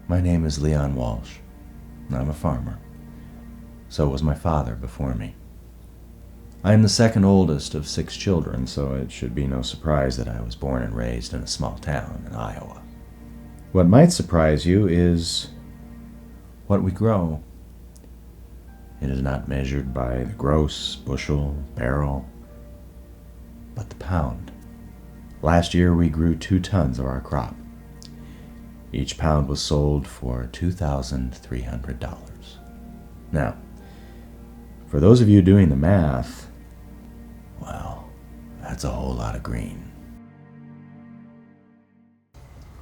My name is Leon Walsh. I'm a farmer. So was my father before me. I am the second oldest of 6 children, so it should be no surprise that I was born and raised in a small town in Iowa. What might surprise you is what we grow. It is not measured by the gross, bushel, barrel, but the pound. Last year we grew 2 tons of our crop. Each pound was sold for $2,300. Now, for those of you doing the math, well, that's a whole lot of green.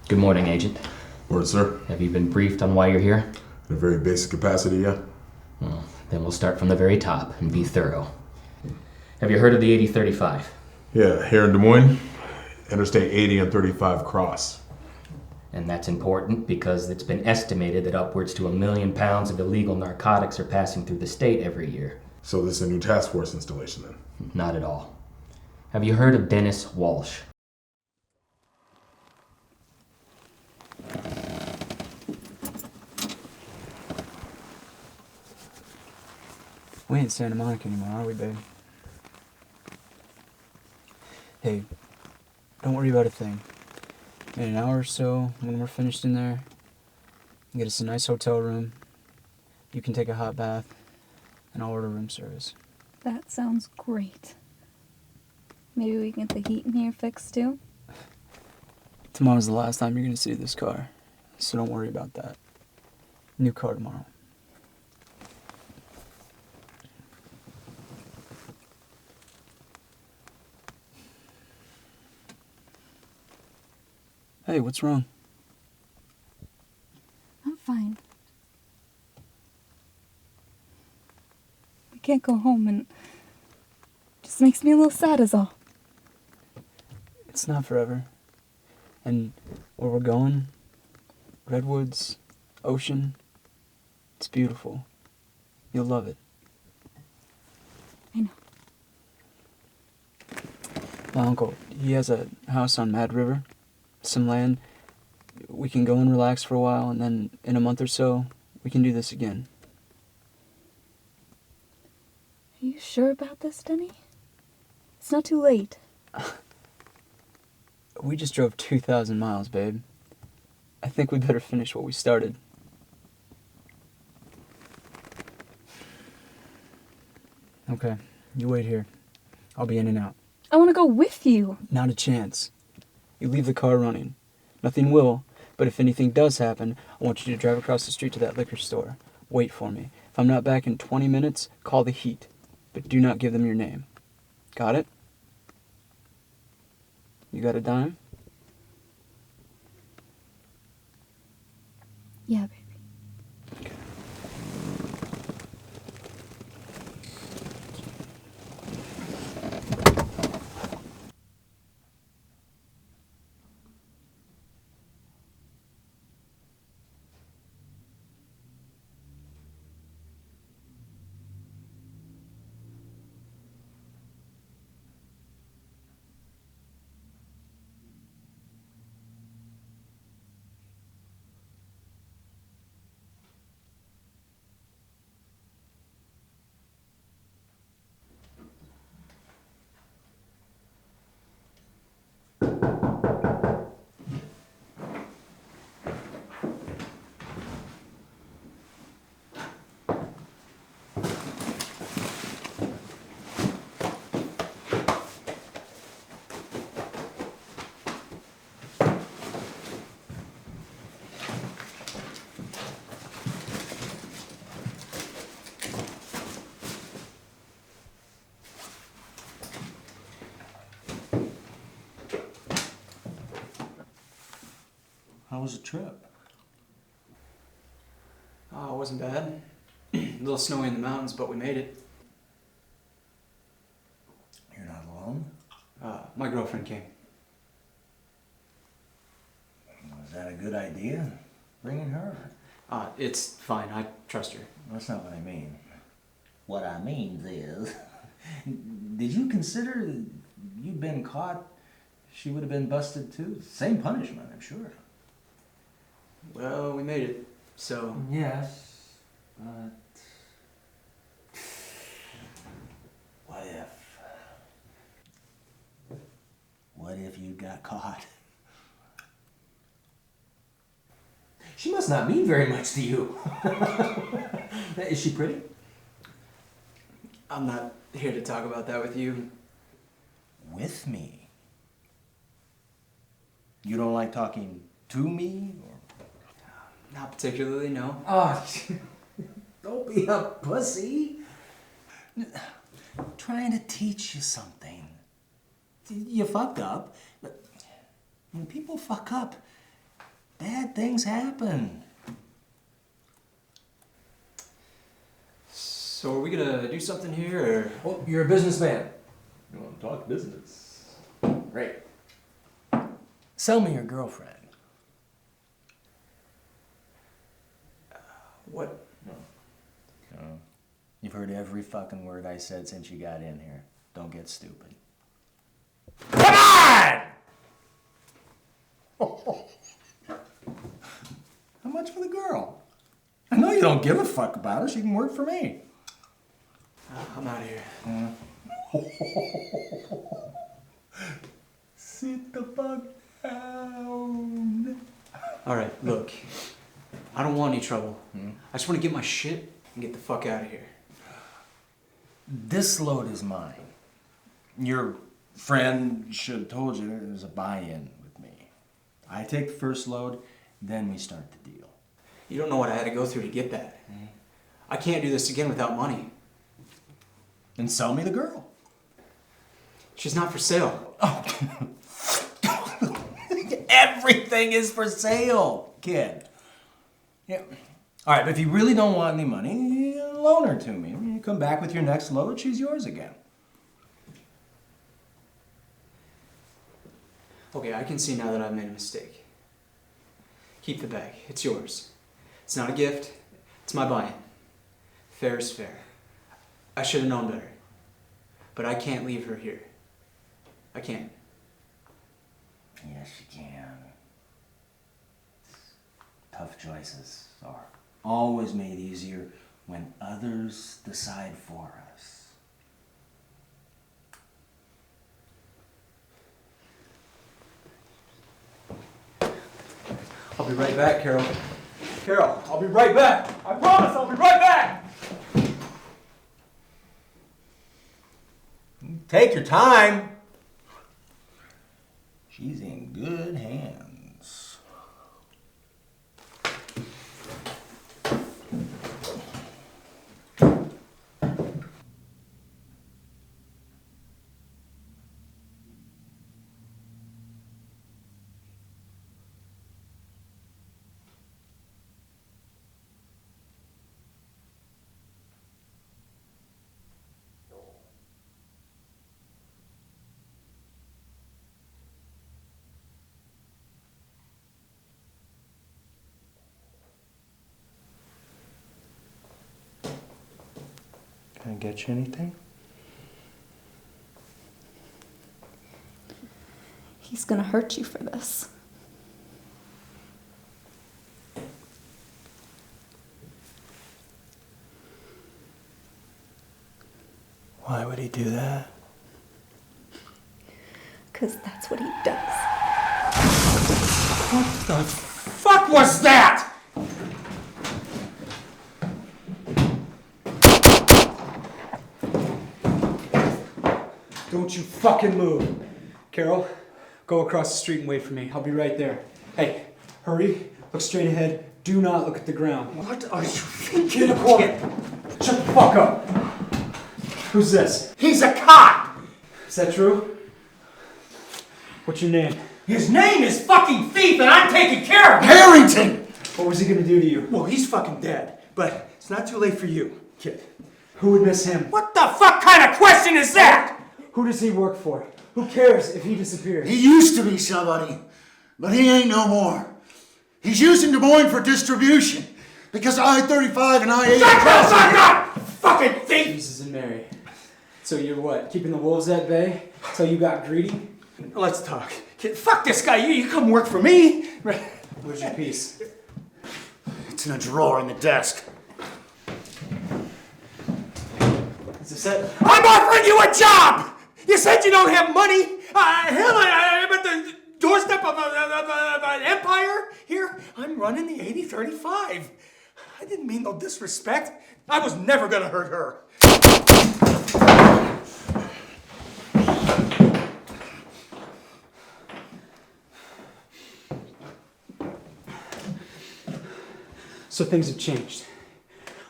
Good morning, Agent. Morning, sir. Have you been briefed on why you're here? In a very basic capacity, yeah. Well, then we'll start from the very top and be thorough. Have you heard of the 8035? Yeah, here in Des Moines, Interstate 80 and 35 cross. And that's important because it's been estimated that upwards to 1 million pounds of illegal narcotics are passing through the state every year. So this is a new task force installation then? Not at all. Have you heard of Dennis Walsh? We ain't Santa Monica anymore, are we, babe? Hey, don't worry about a thing. In an hour or so, when we're finished in there, get us a nice hotel room. You can take a hot bath, and I'll order room service. That sounds great. Maybe we can get the heat in here fixed too? Tomorrow's the last time you're gonna see this car, so don't worry about that. New car tomorrow. Hey, what's wrong? I'm fine. I can't go home and it just makes me a little sad is all. It's not forever. And where we're going, redwoods, ocean, it's beautiful. You'll love it. I know. My uncle, he has a house on Mad River, some land. We can go and relax for a while, and then in a month or so, we can do this again. Are you sure about this, Denny? It's not too late. We just drove 2,000 miles, babe. I think we better finish what we started. Okay, you wait here. I'll be in and out. I want to go with you. Not a chance. You leave the car running. Nothing will, but if anything does happen, I want you to drive across the street to that liquor store. Wait for me. If I'm not back in 20 minutes, call the heat. But do not give them your name. Got it? You got a dime? Yeah, baby. How was the trip? Oh, it wasn't bad. A little snowy in the mountains, but we made it. You're not alone? My girlfriend came. Was that a good idea, bringing her? It's fine. I trust her. That's not what I mean. What I mean is, did you consider you'd been caught, she would have been busted too? Same punishment, I'm sure. Well, we made it, so... Yes, but... What if you got caught? She must not mean very much to you. Is she pretty? I'm not here to talk about that with you. With me? You don't like talking to me? Or? Not particularly, no. Oh, don't be a pussy. Trying to teach you something. You fucked up, but when people fuck up, bad things happen. So are we gonna do something here, or...? Oh, you're a businessman. You want to talk business? Great. Sell me your girlfriend. What? You've heard every fucking word I said since you got in here. Don't get stupid. Come on! How much for the girl? I know you don't give a fuck about her. She can work for me. I'm out of here. Sit the fuck down. Alright, look. I don't want any trouble. I just want to get my shit and get the fuck out of here. This load is mine. Your friend should have told you there's a buy-in with me. I take the first load, then we start the deal. You don't know what I had to go through to get that. I can't do this again without money. Then sell me the girl. She's not for sale. Everything is for sale, kid. Yeah. All right, but if you really don't want any money, loan her to me. You come back with your next load, she's yours again. Okay, I can see now that I've made a mistake. Keep the bag. It's yours. It's not a gift. It's my buy-in. Fair is fair. I should have known better. But I can't leave her here. I can't. Yes, you can. Tough choices are always made easier when others decide for us. I'll be right back, Carol. Carol, I'll be right back. I promise I'll be right back. Take your time. She's in good hands. Can I get you anything? He's gonna hurt you for this. Why would he do that? 'Cause that's what he does. What the fuck was that? Don't you fucking move. Carol, go across the street and wait for me. I'll be right there. Hey, hurry. Look straight ahead. Do not look at the ground. What are you thinking? Get in the corner. Shut the fuck up. Who's this? He's a cop! Is that true? What's your name? His name is fucking Thief and I'm taking care of him! Harrington! What was he gonna do to you? Well, he's fucking dead, but it's not too late for you, kid. Who would miss him? What the fuck kind of question is that? Who does he work for? Who cares if he disappears? He used to be somebody, but he ain't no more. He's using Des Moines for distribution because I-35 and I-80 Shut the fuck up! Fucking Thief! Jesus and Mary. So you're what? Keeping the wolves at bay? Till you got greedy? Let's talk. Kid, fuck this guy. You come work for me. Where's your piece? in a drawer in the desk. Is this it? I'm offering you a job! You said you don't have money? Hell, I'm at the doorstep of an empire here. I'm running the 8035. I didn't mean no disrespect. I was never gonna hurt her. So things have changed.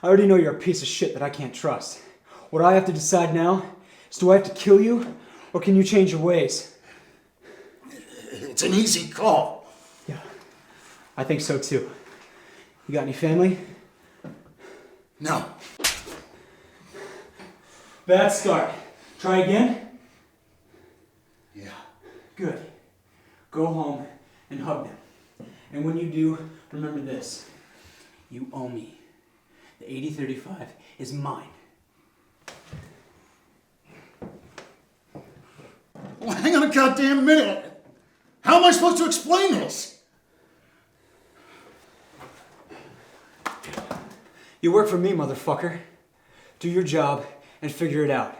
I already know you're a piece of shit that I can't trust. What I have to decide now is, do I have to kill you, or can you change your ways? It's an easy call. Yeah, I think so too. You got any family? No. Bad start. Try again? Yeah. Good. Go home and hug them. And when you do, remember this. You owe me. The 8035 is mine. Well, hang on a goddamn minute. How am I supposed to explain this? You work for me, motherfucker. Do your job and figure it out.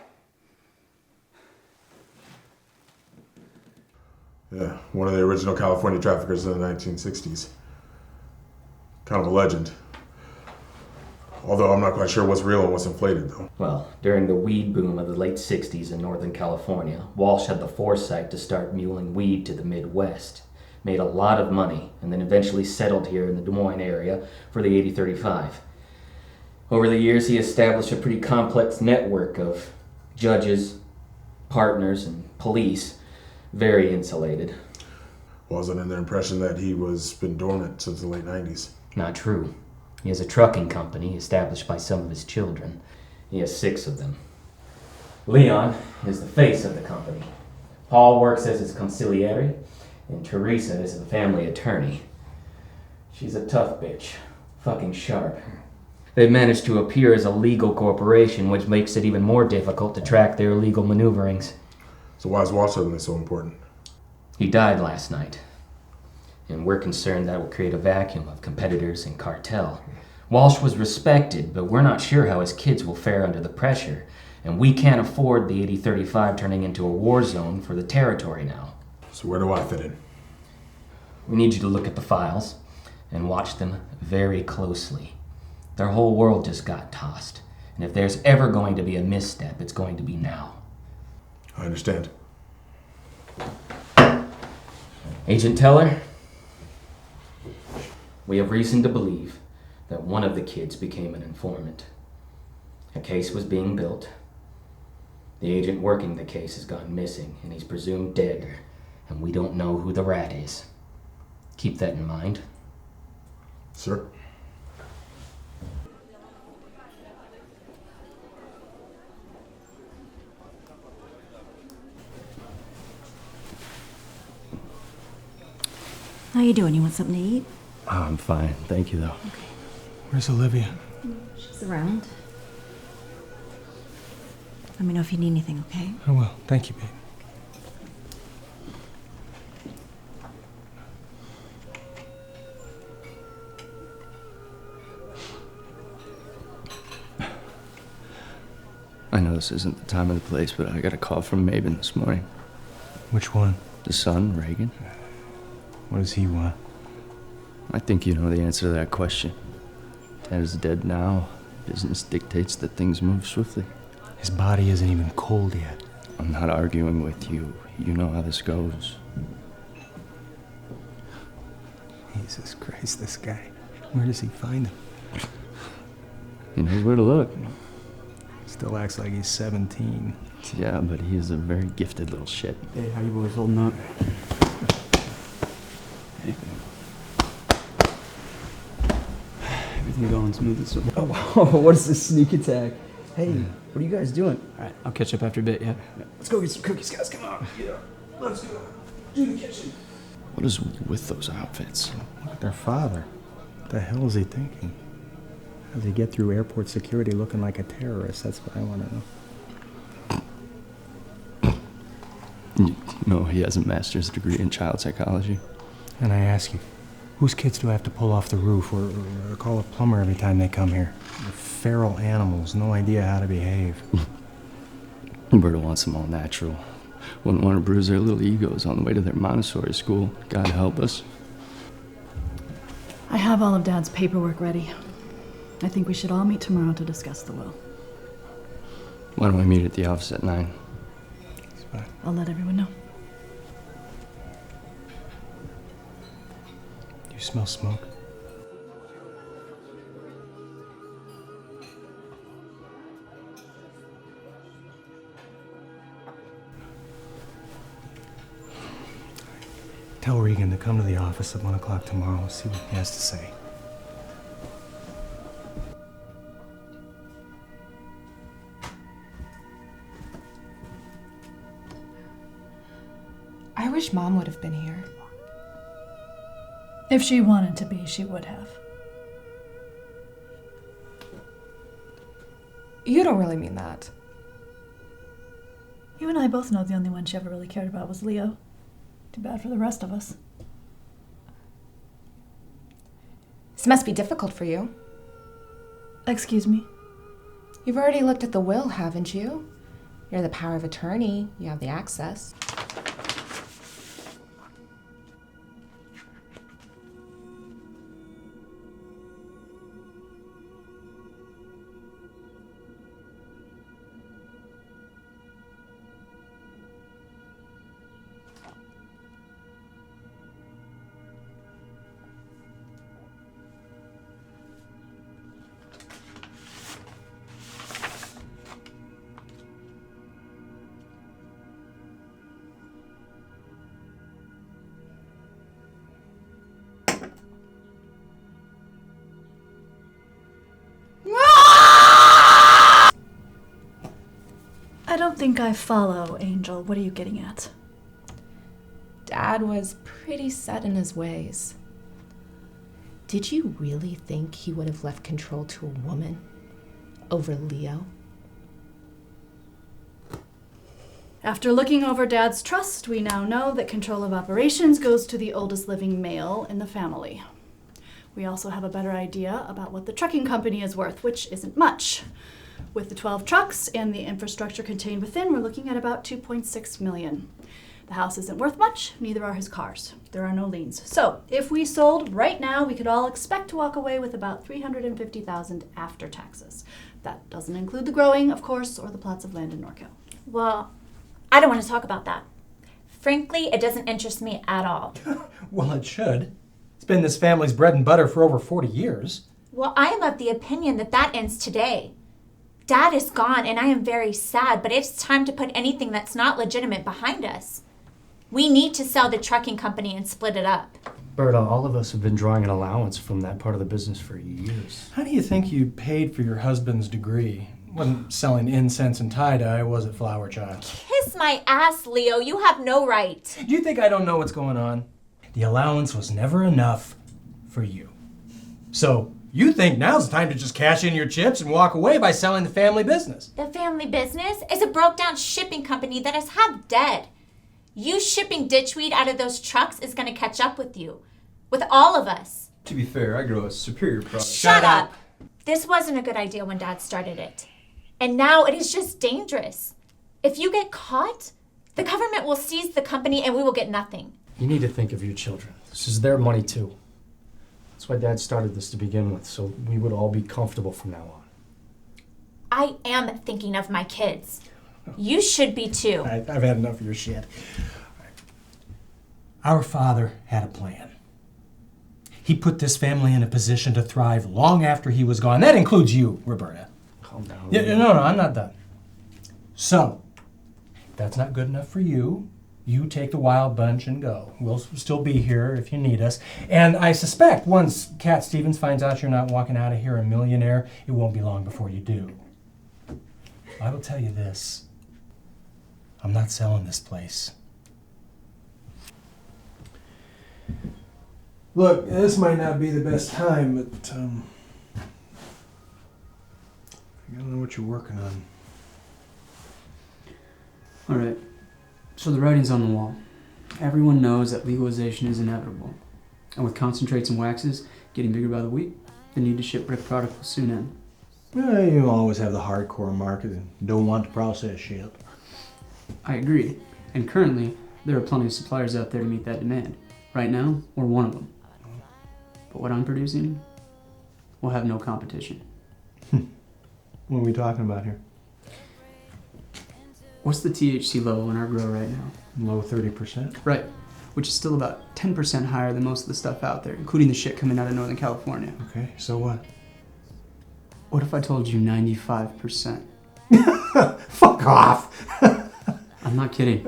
Yeah, one of the original California traffickers in the 1960s. Kind of a legend. Although I'm not quite sure what's real and what's inflated, though. Well, during the weed boom of the late 60s in Northern California, Walsh had the foresight to start muling weed to the Midwest. Made a lot of money, and then eventually settled here in the Des Moines area for the 8035. Over the years, he established a pretty complex network of judges, partners, and police, very insulated. Wasn't under the impression that he was been dormant since the late 90s. Not true. He has a trucking company established by some of his children. He has 6 of them. Leon is the face of the company. Paul works as his consigliere, and Teresa is the family attorney. She's a tough bitch, fucking sharp. They've managed to appear as a legal corporation, which makes it even more difficult to track their illegal maneuverings. So why is Walsh suddenly so important? He died last night, and we're concerned that will create a vacuum of competitors in Cartel. Walsh was respected, but we're not sure how his kids will fare under the pressure, and we can't afford the 8035 turning into a war zone for the territory now. So where do I fit in? We need you to look at the files and watch them very closely. Their whole world just got tossed, and if there's ever going to be a misstep, it's going to be now. I understand. Agent Teller, we have reason to believe that one of the kids became an informant. A case was being built. The agent working the case has gone missing, and he's presumed dead, and we don't know who the rat is. Keep that in mind. Sir? How you doing? You want something to eat? Oh, I'm fine. Thank you, though. Where's Olivia? She's around. Let me know if you need anything, okay? I will. Thank you, babe. I know this isn't the time or the place, but I got a call from Maben this morning. Which one? The son, Reagan. What does he want? I think you know the answer to that question. Dad is dead now. Business dictates that things move swiftly. His body isn't even cold yet. I'm not arguing with you. You know how this goes. Jesus Christ, this guy. Where does he find him? He knows where to look. Still acts like he's 17. Yeah, but he is a very gifted little shit. Hey, how you boys holding up? Hey. Everything going smooth and so. Oh, what is this sneak attack? Hey, what are you guys doing? All right, I'll catch up after a bit, yeah? Let's go get some cookies, guys. Come on. Yeah. Let's go. In the kitchen. What is with those outfits? Look at their father. What the hell is he thinking? How does he get through airport security looking like a terrorist? That's what I want to know. You know he has a master's degree in child psychology. And I ask you, Whose kids do I have to pull off the roof or call a plumber every time they come here? They're feral animals, no idea how to behave. Roberta wants them all natural. Wouldn't want to bruise their little egos on the way to their Montessori school. God help us. I have all of Dad's paperwork ready. I think we should all meet tomorrow to discuss the will. Why don't we meet at the office at 9? I'll let everyone know. Do you smell smoke? Tell Regan to come to the office at 1 o'clock tomorrow and see what he has to say. I wish Mom would have been here. If she wanted to be, she would have. You don't really mean that. You and I both know the only one she ever really cared about was Leo. Too bad for the rest of us. This must be difficult for you. Excuse me? You've already looked at the will, haven't you? You're the power of attorney. You have the access. I don't think I follow, Angel. What are you getting at? Dad was pretty set in his ways. Did you really think he would have left control to a woman over Leo? After looking over Dad's trust, we now know that control of operations goes to the oldest living male in the family. We also have a better idea about what the trucking company is worth, which isn't much. With the 12 trucks and the infrastructure contained within, we're looking at about $2.6 million. The house isn't worth much, neither are his cars. There are no liens. So, if we sold right now, we could all expect to walk away with about $350,000 after taxes. That doesn't include the growing, of course, or the plots of land in Norco. Well, I don't want to talk about that. Frankly, it doesn't interest me at all. Well, it should. It's been this family's bread and butter for over 40 years. Well, I am of the opinion that that ends today. Dad is gone, and I am very sad, but it's time to put anything that's not legitimate behind us. We need to sell the trucking company and split it up. Berta, all of us have been drawing an allowance from that part of the business for years. How do you think you paid for your husband's degree? Wasn't selling incense and tie-dye, was it, Flower Child? Kiss my ass, Leo. You have no right. Do you think I don't know what's going on? The allowance was never enough for you. So, you think now's the time to just cash in your chips and walk away by selling the family business? The family business is a broke-down shipping company that is half dead. You shipping ditchweed out of those trucks is going to catch up with you. With all of us. To be fair, I grow a superior product. Shut up! This wasn't a good idea when Dad started it. And now it is just dangerous. If you get caught, the government will seize the company and we will get nothing. You need to think of your children. This is their money too. That's why Dad started this to begin with, so we would all be comfortable from now on. I am thinking of my kids. You should be too. I've had enough of your shit. Our father had a plan. He put this family in a position to thrive long after he was gone. That includes you, Roberta. Calm down. No, I'm not done. So, if that's not good enough for you, you take the wild bunch and go. We'll still be here if you need us. And I suspect once Cat Stevens finds out you're not walking out of here a millionaire, it won't be long before you do. I will tell you this. I'm not selling this place. Look, this might not be the best time, but I gotta know what you're working on. All right. So the writing's on the wall. Everyone knows that legalization is inevitable. And with concentrates and waxes getting bigger by the week, the need to ship brick product will soon end. Well, you always have the hardcore market and don't want to process shit. I agree. And currently, there are plenty of suppliers out there to meet that demand. Right now, we're one of them. But what I'm producing will have no competition. What are we talking about here? What's the THC level in our grow right now? Low 30%? Right. Which is still about 10% higher than most of the stuff out there, including the shit coming out of Northern California. Okay, so what? What if I told you 95%? Fuck off! I'm not kidding.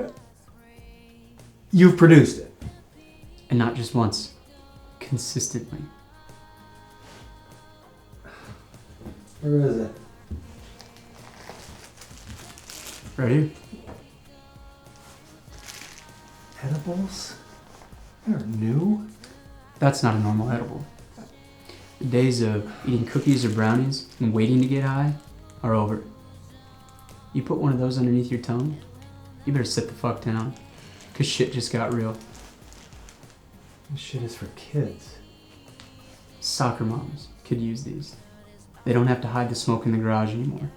You've produced it. And not just once. Consistently. Where is it? Right here. Edibles? They're new? That's not a normal edible. The days of eating cookies or brownies and waiting to get high are over. You put one of those underneath your tongue, you better sit the fuck down, 'cause shit just got real. This shit is for kids. Soccer moms could use these. They don't have to hide the smoke in the garage anymore.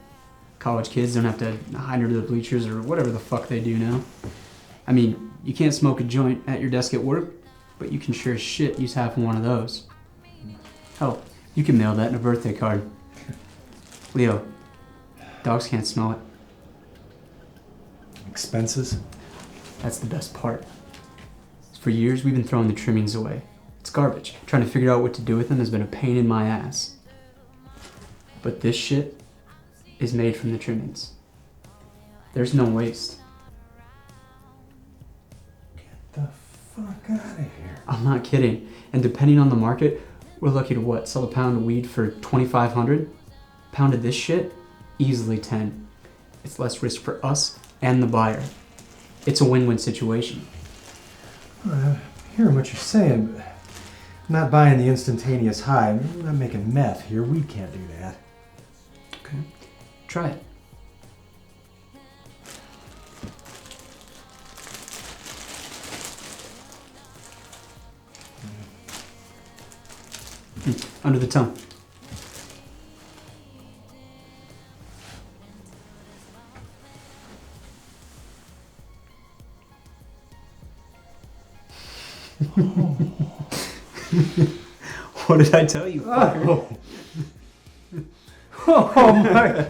College kids don't have to hide under the bleachers or whatever the fuck they do now. I mean, you can't smoke a joint at your desk at work, but you can sure as shit use half of one of those. Hell, you can mail that in a birthday card. Leo, dogs can't smell it. Expenses? That's the best part. For years, we've been throwing the trimmings away. It's garbage. Trying to figure out what to do with them has been a pain in my ass. But this shit is made from the trimmings. There's no waste. Get the fuck out of here. I'm not kidding. And depending on the market, we're lucky to what? Sell a pound of weed for $2,500? A pound of this shit? Easily 10. It's less risk for us and the buyer. It's a win-win situation. I'm hearing what you're saying, but I'm not buying the instantaneous high. I'm not making meth here. Weed can't do that. Okay. Try it. Under the tongue. What did I tell you, fucker? Oh my.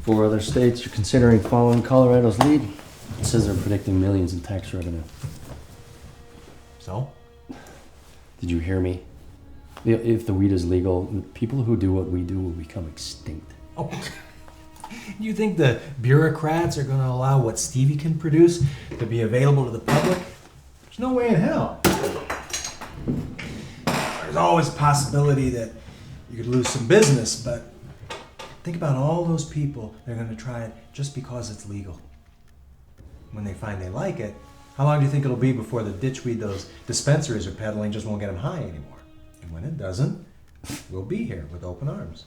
4 other states are considering following Colorado's lead. It says they're predicting millions in tax revenue. So? Did you hear me? If the weed is legal, people who do what we do will become extinct. Oh. You think the bureaucrats are going to allow what Stevie can produce to be available to the public? There's no way in hell. There's always a possibility that you could lose some business, but think about all those people that are going to try it just because it's legal. When they find they like it, how long do you think it'll be before the ditchweed those dispensaries are peddling just won't get them high anymore? And when it doesn't, we'll be here with open arms.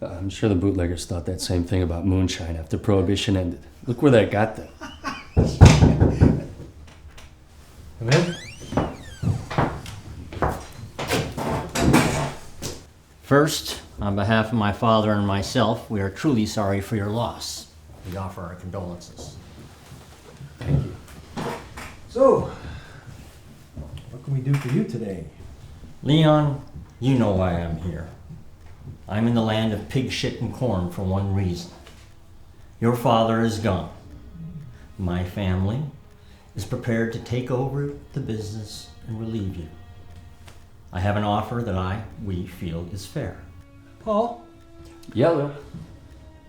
I'm sure the bootleggers thought that same thing about moonshine after Prohibition ended. Look where that got them. Come in. First, on behalf of my father and myself, we are truly sorry for your loss. We offer our condolences. Thank you. So, what can we do for you today? Leon, you know why I'm here. I'm in the land of pig shit and corn for one reason. Your father is gone. My family is prepared to take over the business and relieve you. I have an offer that we feel is fair. Paul? Yeah, Leo.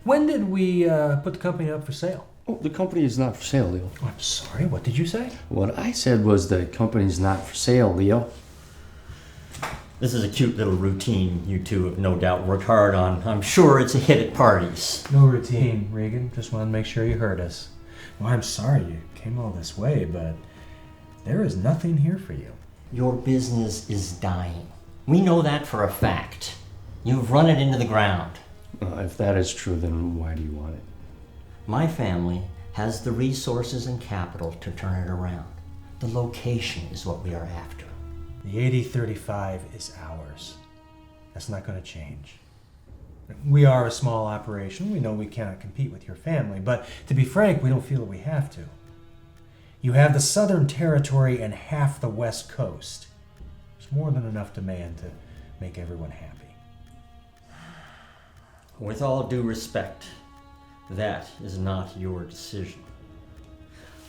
When did we put the company up for sale? Oh, the company is not for sale, Leo. Oh, I'm sorry, what did you say? What I said was the company's not for sale, Leo. This is a cute little routine you two have no doubt worked hard on. I'm sure it's a hit at parties. No routine, Regan. Just wanted to make sure you heard us. Well, I'm sorry you came all this way, but there is nothing here for you. Your business is dying. We know that for a fact. You've run it into the ground. If that is true, then why do you want it? My family has the resources and capital to turn it around. The location is what we are after. The 8035 is ours. That's not going to change. We are a small operation. We know we cannot compete with your family, but to be frank, we don't feel that we have to. You have the Southern Territory and half the West Coast. There's more than enough demand to make everyone happy. With all due respect, that is not your decision.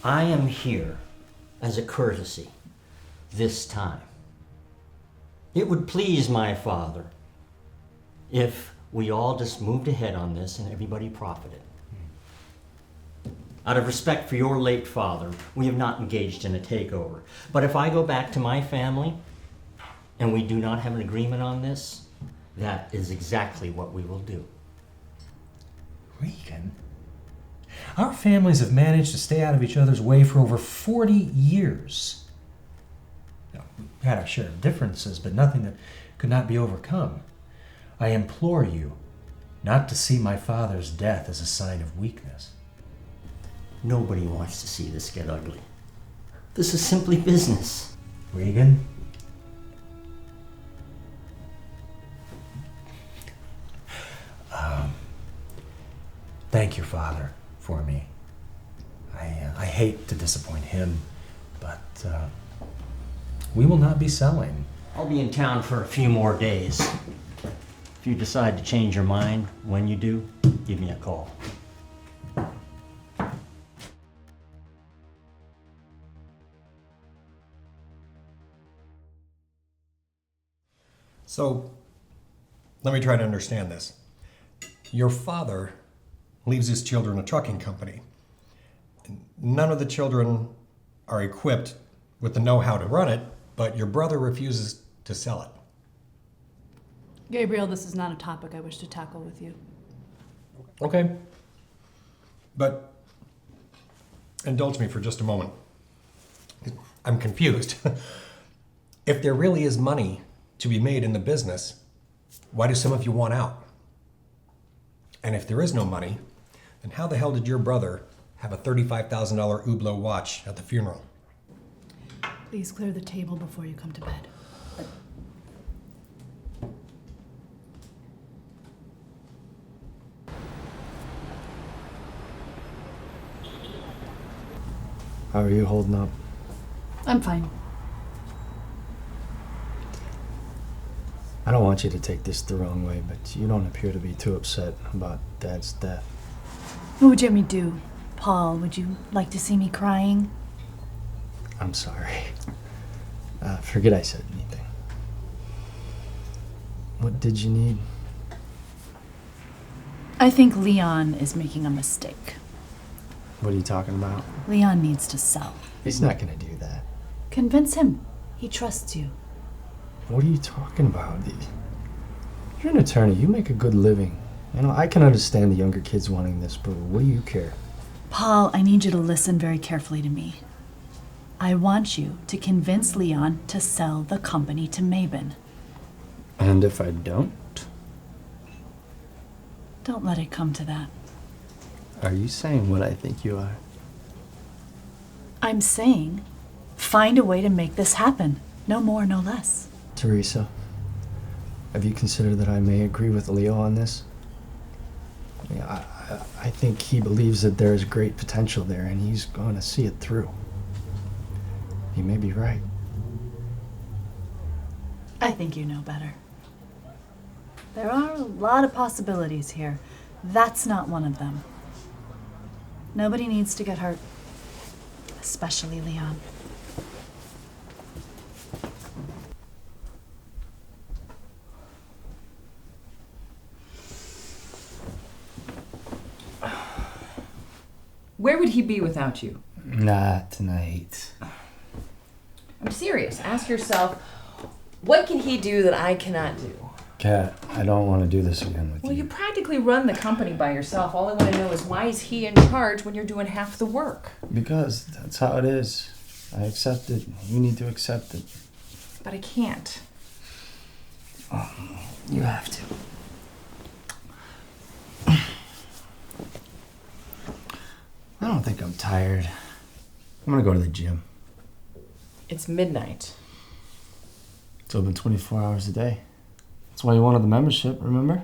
I am here as a courtesy this time. It would please my father if we all just moved ahead on this and everybody profited. Out of respect for your late father, we have not engaged in a takeover. But if I go back to my family and we do not have an agreement on this, that is exactly what we will do. Regan, our families have managed to stay out of each other's way for over 40 years. Now, we had our share of differences, but nothing that could not be overcome. I implore you not to see my father's death as a sign of weakness. Nobody wants to see this get ugly. This is simply business. Regan? Thank your father for me. I hate to disappoint him, but we will not be selling. I'll be in town for a few more days. If you decide to change your mind when you do, give me a call. So, let me try to understand this. Your father leaves his children a trucking company. None of the children are equipped with the know-how to run it, but your brother refuses to sell it. Gabriel, this is not a topic I wish to tackle with you. Okay. But indulge me for just a moment. I'm confused. If there really is money to be made in the business, why do some of you want out? And if there is no money, then how the hell did your brother have a $35,000 Hublot watch at the funeral? Please clear the table before you come to bed. How are you holding up? I'm fine. I don't want you to take this the wrong way, but you don't appear to be too upset about Dad's death. What would you have me do? Paul, would you like to see me crying? I'm sorry. Forget I said anything. What did you need? I think Leon is making a mistake. What are you talking about? Leon needs to sell. He's not gonna do that. Convince him. He trusts you. What are you talking about? You're an attorney. You make a good living. You know, I can understand the younger kids wanting this, but what do you care? Paul, I need you to listen very carefully to me. I want you to convince Leon to sell the company to Mabon. And if I don't? Don't let it come to that. Are you saying what I think you are? I'm saying, find a way to make this happen. No more, no less. Teresa, have you considered that I may agree with Leo on this? I think he believes that there is great potential there, and he's going to see it through. He may be right. I think you know better. There are a lot of possibilities here. That's not one of them. Nobody needs to get hurt, especially Leon. Where would he be without you? Not tonight. I'm serious. Ask yourself, what can he do that I cannot do? Kat, I don't want to do this again with Well, you practically run the company by yourself. All I want to know is why is he in charge when you're doing half the work? Because that's how it is. I accept it. You need to accept it. But I can't. Oh, you have to. I don't think I'm tired. I'm gonna go to the gym. It's midnight. It's open 24 hours a day. That's why you wanted the membership, remember?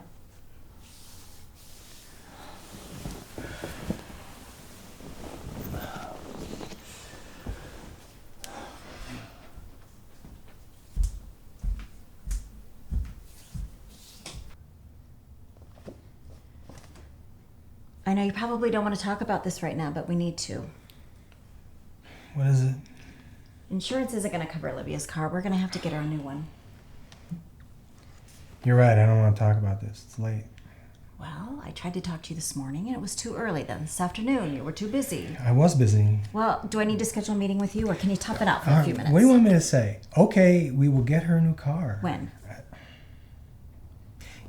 I know you probably don't want to talk about this right now, but we need to. What is it? Insurance isn't going to cover Olivia's car. We're going to have to get her a new one. You're right, I don't want to talk about this. It's late. Well, I tried to talk to you this morning, and it was too early. Then this afternoon, you were too busy. I was busy. Well, do I need to schedule a meeting with you, or can you top it out for a few minutes? What do you want me to say? Okay, we will get her a new car. When?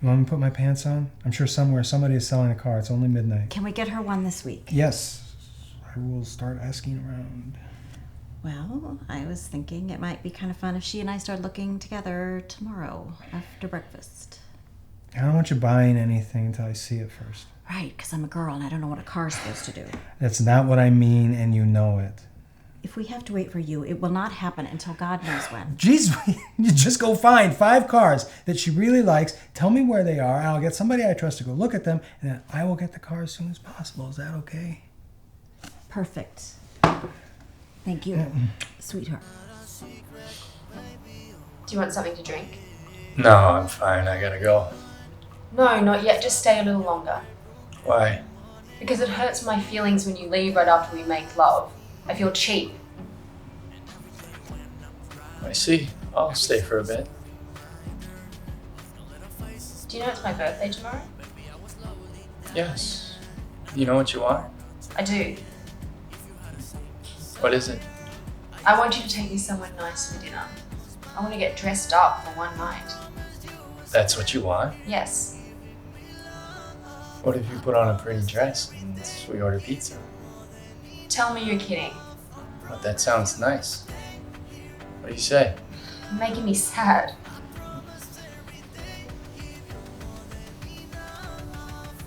You want me to put my pants on? I'm sure somewhere somebody is selling a car. It's only midnight. Can we get her one this week? Yes. I will start asking around. Well, I was thinking it might be kind of fun if she and I started looking together tomorrow after breakfast. I don't want you buying anything until I see it first. Right, because I'm a girl and I don't know what a car's supposed to do. That's not what I mean, and you know it. If we have to wait for you, it will not happen until God knows when. Jeez, you just go find 5 cars that she really likes, tell me where they are, and I'll get somebody I trust to go look at them, and then I will get the car as soon as possible. Is that okay? Perfect. Thank you, sweetheart. Do you want something to drink? No, I'm fine. I gotta go. No, not yet. Just stay a little longer. Why? Because it hurts my feelings when you leave right after we make love. I feel cheap. I see. I'll stay for a bit. Do you know it's my birthday tomorrow? Yes. You know what you want? I do. What is it? I want you to take me somewhere nice for dinner. I want to get dressed up for one night. That's what you want? Yes. What if you put on a pretty dress and we order pizza? Tell me you're kidding. But that sounds nice. What do you say? You're making me sad.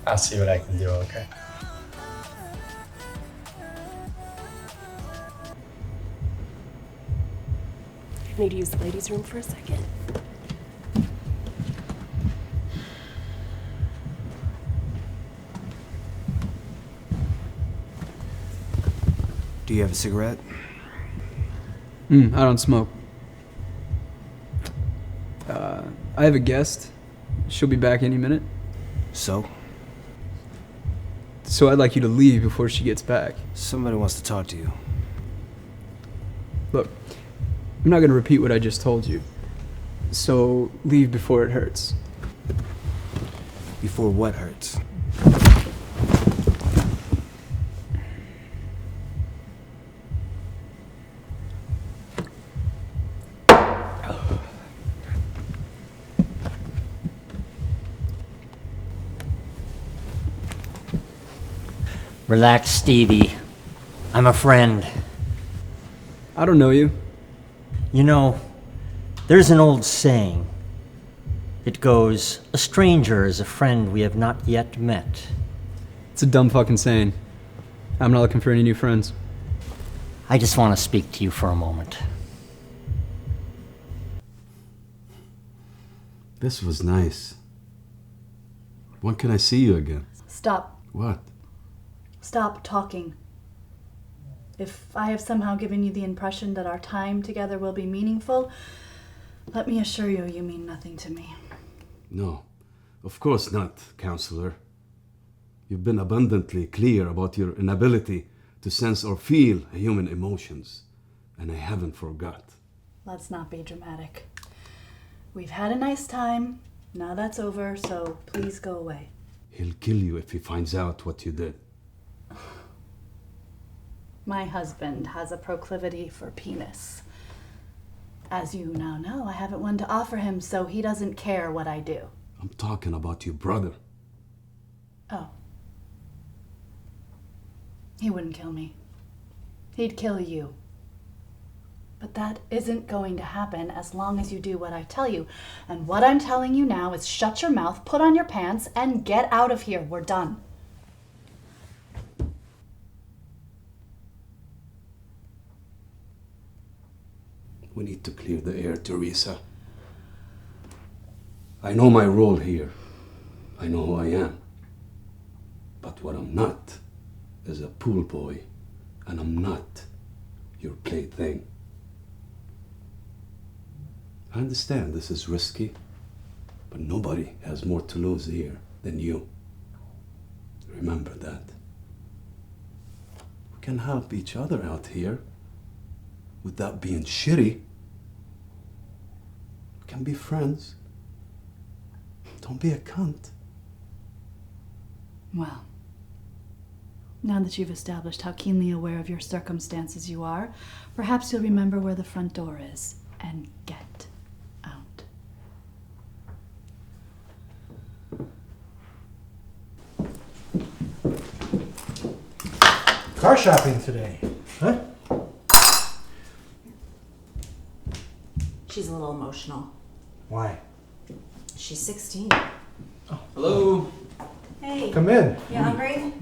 I'll see what I can do, okay? I need to use the ladies' room for a second. Do you have a cigarette? I don't smoke. I have a guest. She'll be back any minute. So? So I'd like you to leave before she gets back. Somebody wants to talk to you. Look, I'm not going to repeat what I just told you. So leave before it hurts. Before what hurts? Relax, Stevie. I'm a friend. I don't know you. You know, there's an old saying. It goes, a stranger is a friend we have not yet met. It's a dumb fucking saying. I'm not looking for any new friends. I just want to speak to you for a moment. This was nice. When can I see you again? Stop. What? Stop talking. If I have somehow given you the impression that our time together will be meaningful, let me assure you, you mean nothing to me. No, of course not, Counselor. You've been abundantly clear about your inability to sense or feel human emotions, and I haven't forgot. Let's not be dramatic. We've had a nice time. Now that's over, so please go away. He'll kill you if he finds out what you did. My husband has a proclivity for penis. As you now know, I haven't one to offer him, so he doesn't care what I do. I'm talking about your brother. Oh. He wouldn't kill me. He'd kill you. But that isn't going to happen as long as you do what I tell you. And what I'm telling you now is shut your mouth, put on your pants, and get out of here. We're done. We need to clear the air, Teresa. I know my role here. I know who I am. But what I'm not is a pool boy, and I'm not your plaything. I understand this is risky, but nobody has more to lose here than you. Remember that. We can help each other out here without being shitty. We can be friends. Don't be a cunt. Well, now that you've established how keenly aware of your circumstances you are, perhaps you'll remember where the front door is and get out. Car shopping today, huh? She's a little emotional. Why? She's 16. Hello. Hey. Come in. You hungry?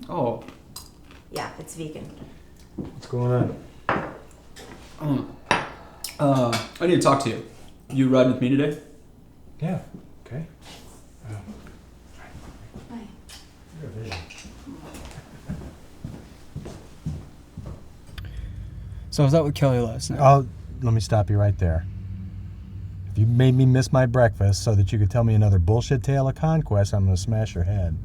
Oh. Yeah, it's vegan. What's going on? I need to talk to you. You riding with me today? Yeah. Okay. Hi. You're a vision. So I was out with Kelly last night. Oh, let me stop you right there. If you made me miss my breakfast so that you could tell me another bullshit tale of conquest, I'm going to smash your head.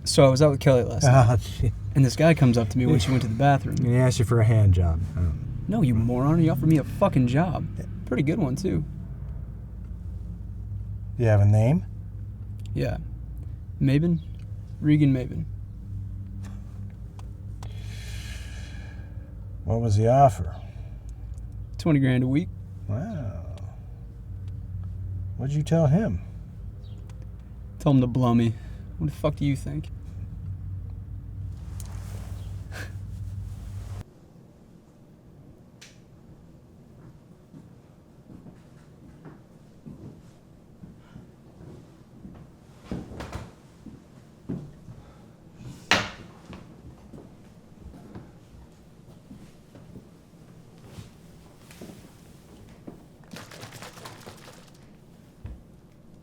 So I was out with Kelly last night. And this guy comes up to me when she went to the bathroom. And he asked you for a hand job. No, you moron. He offered me a fucking job. Pretty good one, too. You have a name? Yeah. Maben. Regan Maben. What was the offer? 20 grand a week. Wow. What'd you tell him? Tell him to blow me. What the fuck do you think?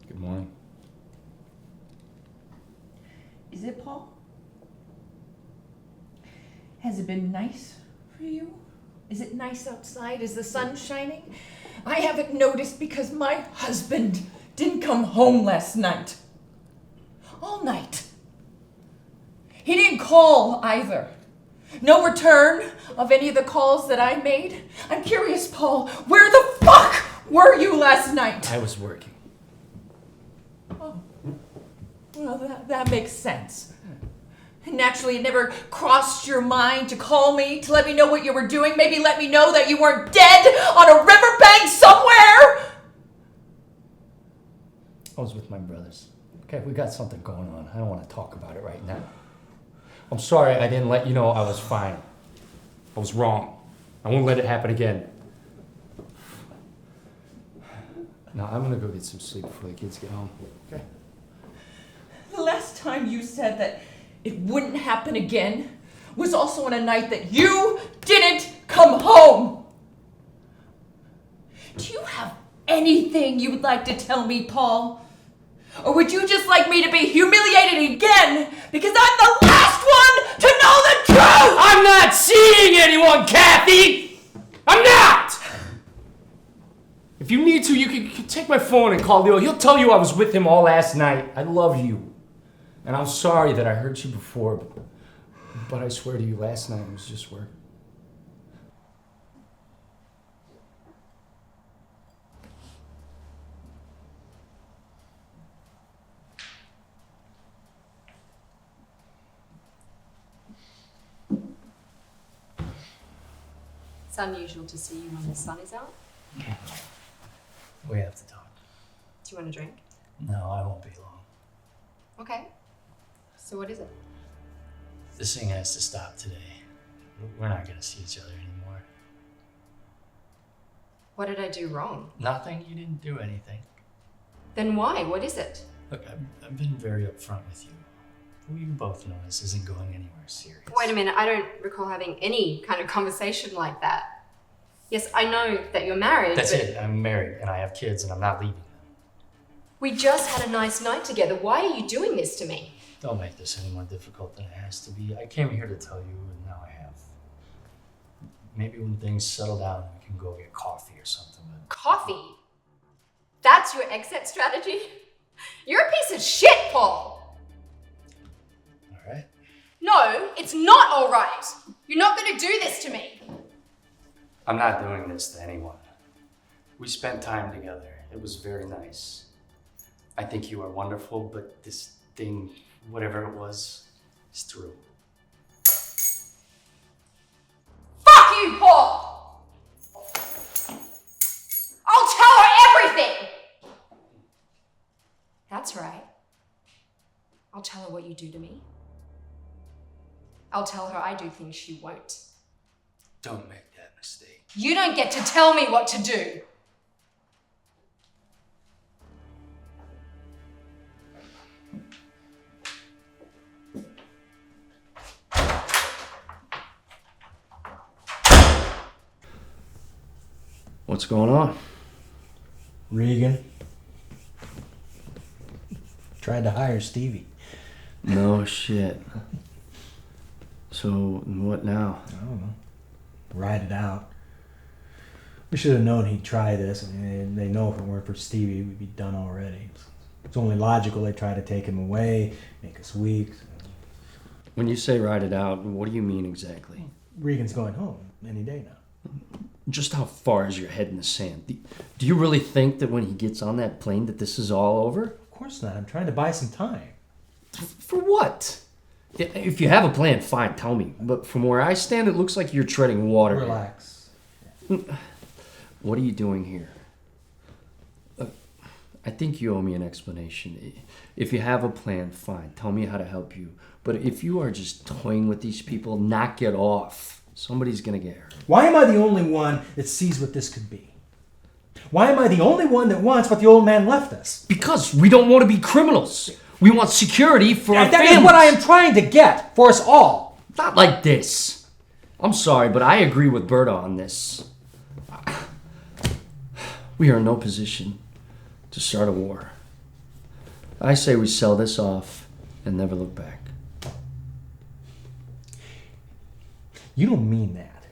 Good morning. Is it, Paul? Has it been nice for you? Is it nice outside? Is the sun shining? I haven't noticed because my husband didn't come home last night. All night. He didn't call either. No return of any of the calls that I made. I'm curious, Paul, where the fuck were you last night? I was working. Oh. Well, that makes sense. Naturally, it never crossed your mind to call me, to let me know what you were doing, maybe let me know that you weren't dead on a riverbank somewhere! I was with my brothers. Okay, we got something going on. I don't want to talk about it right now. I'm sorry I didn't let you know I was fine. I was wrong. I won't let it happen again. Now, I'm gonna go get some sleep before the kids get home. Okay? The last time you said that it wouldn't happen again was also on a night that you didn't come home. Do you have anything you would like to tell me, Paul? Or would you just like me to be humiliated again because I'm the last one to know the truth? I'm not seeing anyone, Kathy! I'm not! If you need to, you can take my phone and call Leo. He'll tell you I was with him all last night. I love you. And I'm sorry that I hurt you before, but I swear to you, last night was just work. It's unusual to see you when the sun is out. We have to talk. Do you want a drink? No, I won't be long. Okay. So what is it? This thing has to stop today. We're not gonna see each other anymore. What did I do wrong? Nothing? You didn't do anything. Then why? What is it? Look, I've been very upfront with you. you both know this isn't going anywhere serious. Wait a minute, I don't recall having any kind of conversation like that. Yes, I know that you're married, That's but it. I'm married and I have kids and I'm not leaving them. we just had a nice night together. Why are you doing this to me? Don't make this any more difficult than it has to be. I came here to tell you, and now I have. Maybe when things settle down, we can go get coffee or something. But Coffee? That's your exit strategy? You're a piece of shit, Paul! all right. No, it's not alright! You're not gonna do this to me! I'm not doing this to anyone. We spent time together. It was very nice. I think you are wonderful, but this thing, whatever it was, is through. Fuck you, Paul! I'll tell her everything! That's right. I'll tell her what you do to me. I'll tell her I do things she won't. Don't make that mistake. You don't get to tell me what to do. What's going on? Regan tried to hire Stevie. No shit. So, what now? I don't know. Ride it out. We should have known he'd try this. I mean, they know if it weren't for Stevie, we'd be done already. It's only logical they try to take him away, make us weak. When you say ride it out, what do you mean exactly? Regan's going home any day now. Just how far is your head in the sand? Do you really think that when he gets on that plane that this is all over? Of course not. I'm trying to buy some time. For what? If you have a plan, fine, tell me. But from where I stand, it looks like you're treading water. Relax. What are you doing here? I think you owe me an explanation. If you have a plan, fine, tell me how to help you. But if you are just toying with these people, knock it off. Somebody's gonna get hurt. Why am I the only one that sees what this could be? Why am I the only one that wants what the old man left us? Because we don't want to be criminals. We want security for our families. That is what I am trying to get for us all. Not like this. I'm sorry, but I agree with Berta on this. We are in no position to start a war. I say we sell this off and never look back. You don't mean that.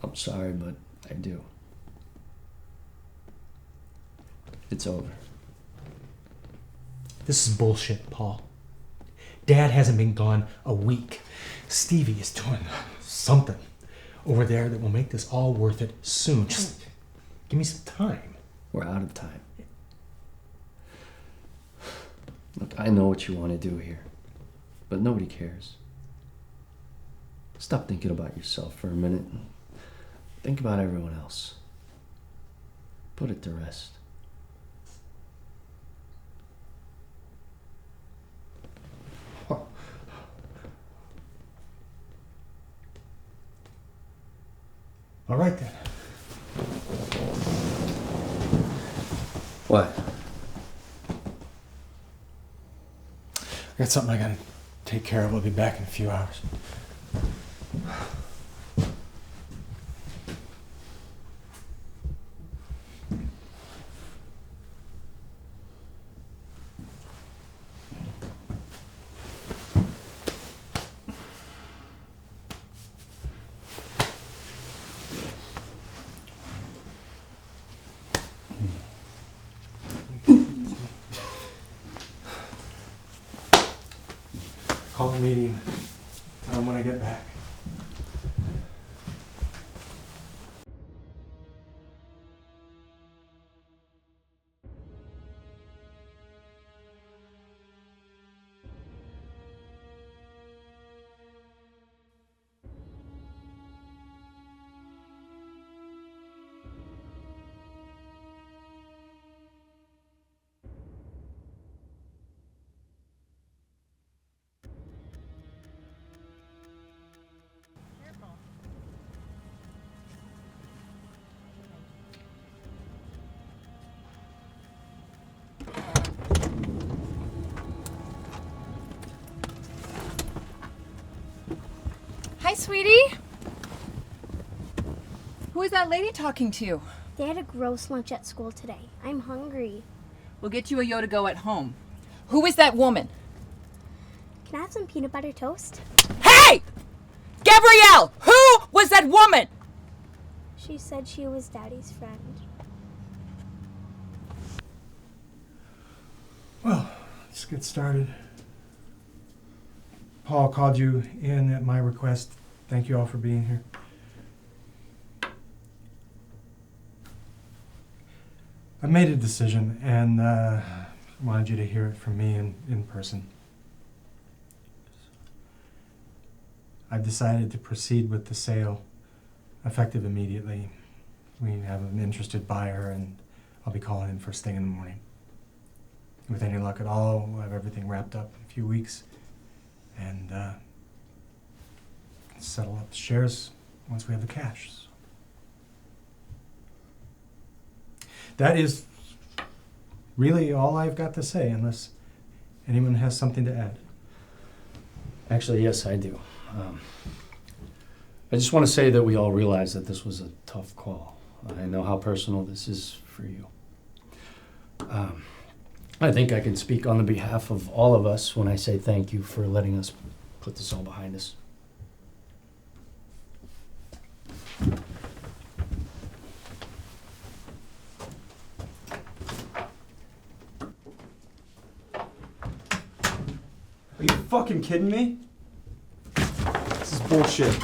I'm sorry, but I do. It's over. This is bullshit, Paul. Dad hasn't been gone a week. Stevie is doing something over there that will make this all worth it soon. Just give me some time. We're out of time. Look, I know what you want to do here, but nobody cares. Stop thinking about yourself for a minute and think about everyone else. Put it to rest. All right then. What? I got something I gotta take care of. I'll be back in a few hours. Call a meeting when I sweetie. Who is that lady talking to? They had a gross lunch at school today. I'm hungry. We'll get you a Yo-to-go at home. Who is that woman? Can I have some peanut butter toast? Hey! Gabrielle! Who was that woman? She said she was Daddy's friend. Well, let's get started. Paul called you in at my request. Thank you all for being here. I made a decision and wanted you to hear it from me in person. I've decided to proceed with the sale, effective immediately. We have an interested buyer and I'll be calling in first thing in the morning. With any luck at all, we'll have everything wrapped up in a few weeks and settle up the shares once we have the cash. So. That is really all I've got to say, unless anyone has something to add. Actually, yes, I do. I just want to say that we all realize that this was a tough call. I know how personal this is for you. I think I can speak on the behalf of all of us when I say thank you for letting us put this all behind us. Are you fucking kidding me? This is bullshit.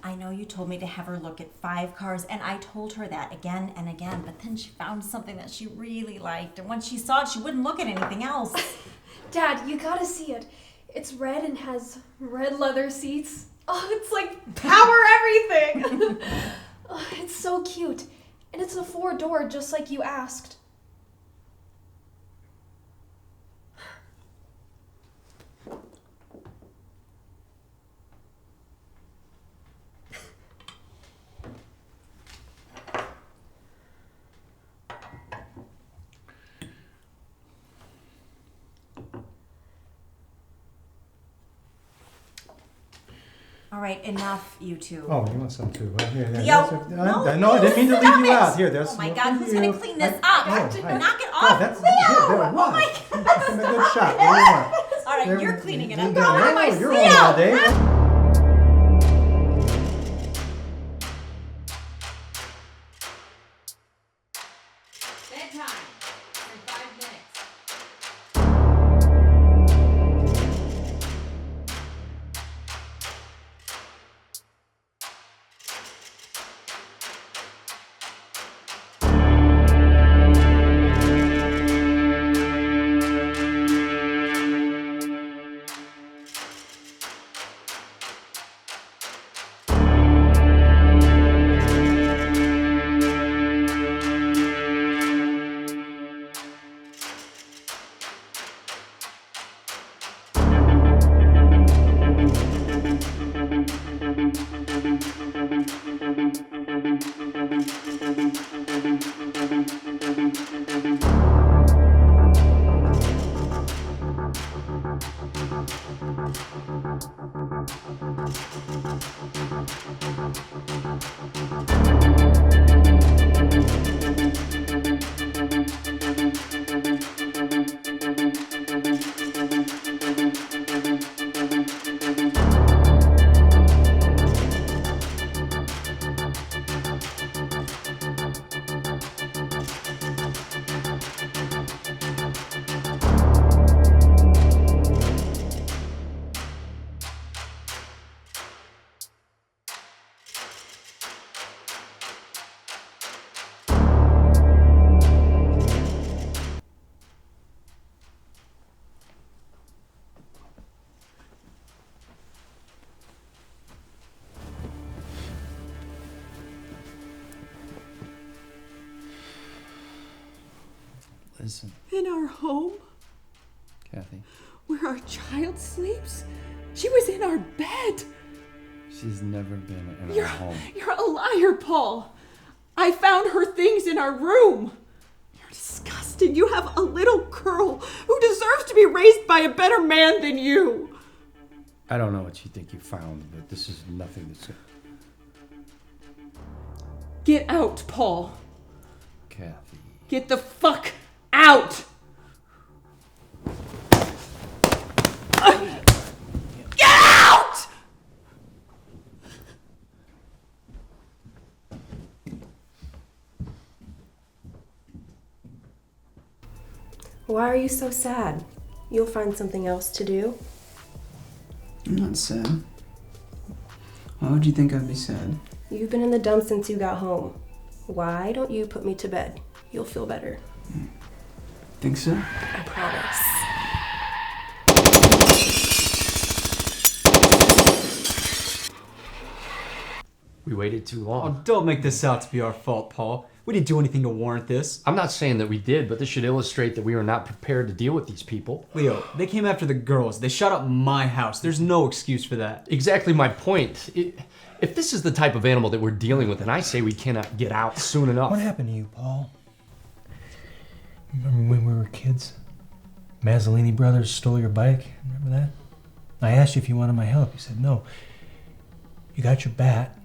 I know you told me to have her look at 5 cars, and I told her that again and again, but then she found something that she really liked, and once she saw it, she wouldn't look at anything else. Dad, you gotta see it. It's red and has red leather seats. Oh, it's like power everything! Oh, it's so cute. And it's a 4-door, just like you asked. All right, enough, you two. Oh, you want some too? Well, here, Leo, no, I didn't mean to leave you out. Here, there's oh my some God, for who's you. gonna clean this up? Knock it God, off, that's, Leo! Here, there, Oh my God! That's a good shot. What do you want? All right, There, you're cleaning it you up. got Go it. on, my You're Leo! on all day. Bedtime. In 5 minutes. Listen, In our home, Kathy. where our child sleeps, she was in our bed. She's never been in You're, our home. you're a liar, Paul. I found her things in our room. You're disgusting. You have a little girl who deserves to be raised by a better man than you. I don't know what you think you found, but this is nothing that's... Get out, Paul. Kathy. Get the fuck out! Get out! Why are you so sad? You'll find something else to do. I'm not sad. Why would you think I'd be sad? You've been in the dumps since you got home. Why don't you put me to bed? You'll feel better. Think so? I promise. We waited too long. Oh, don't make this out to be our fault, Paul. We didn't do anything to warrant this. I'm not saying that we did, but this should illustrate that we were not prepared to deal with these people. Leo, they came after the girls. They shot up my house. There's no excuse for that. Exactly my point. If this is the type of animal that we're dealing with, then I say we cannot get out soon enough. What happened to you, Paul? Remember when we were kids? Mazzolini brothers stole your bike. Remember that? I asked you if you wanted my help. You said no. You got your bat.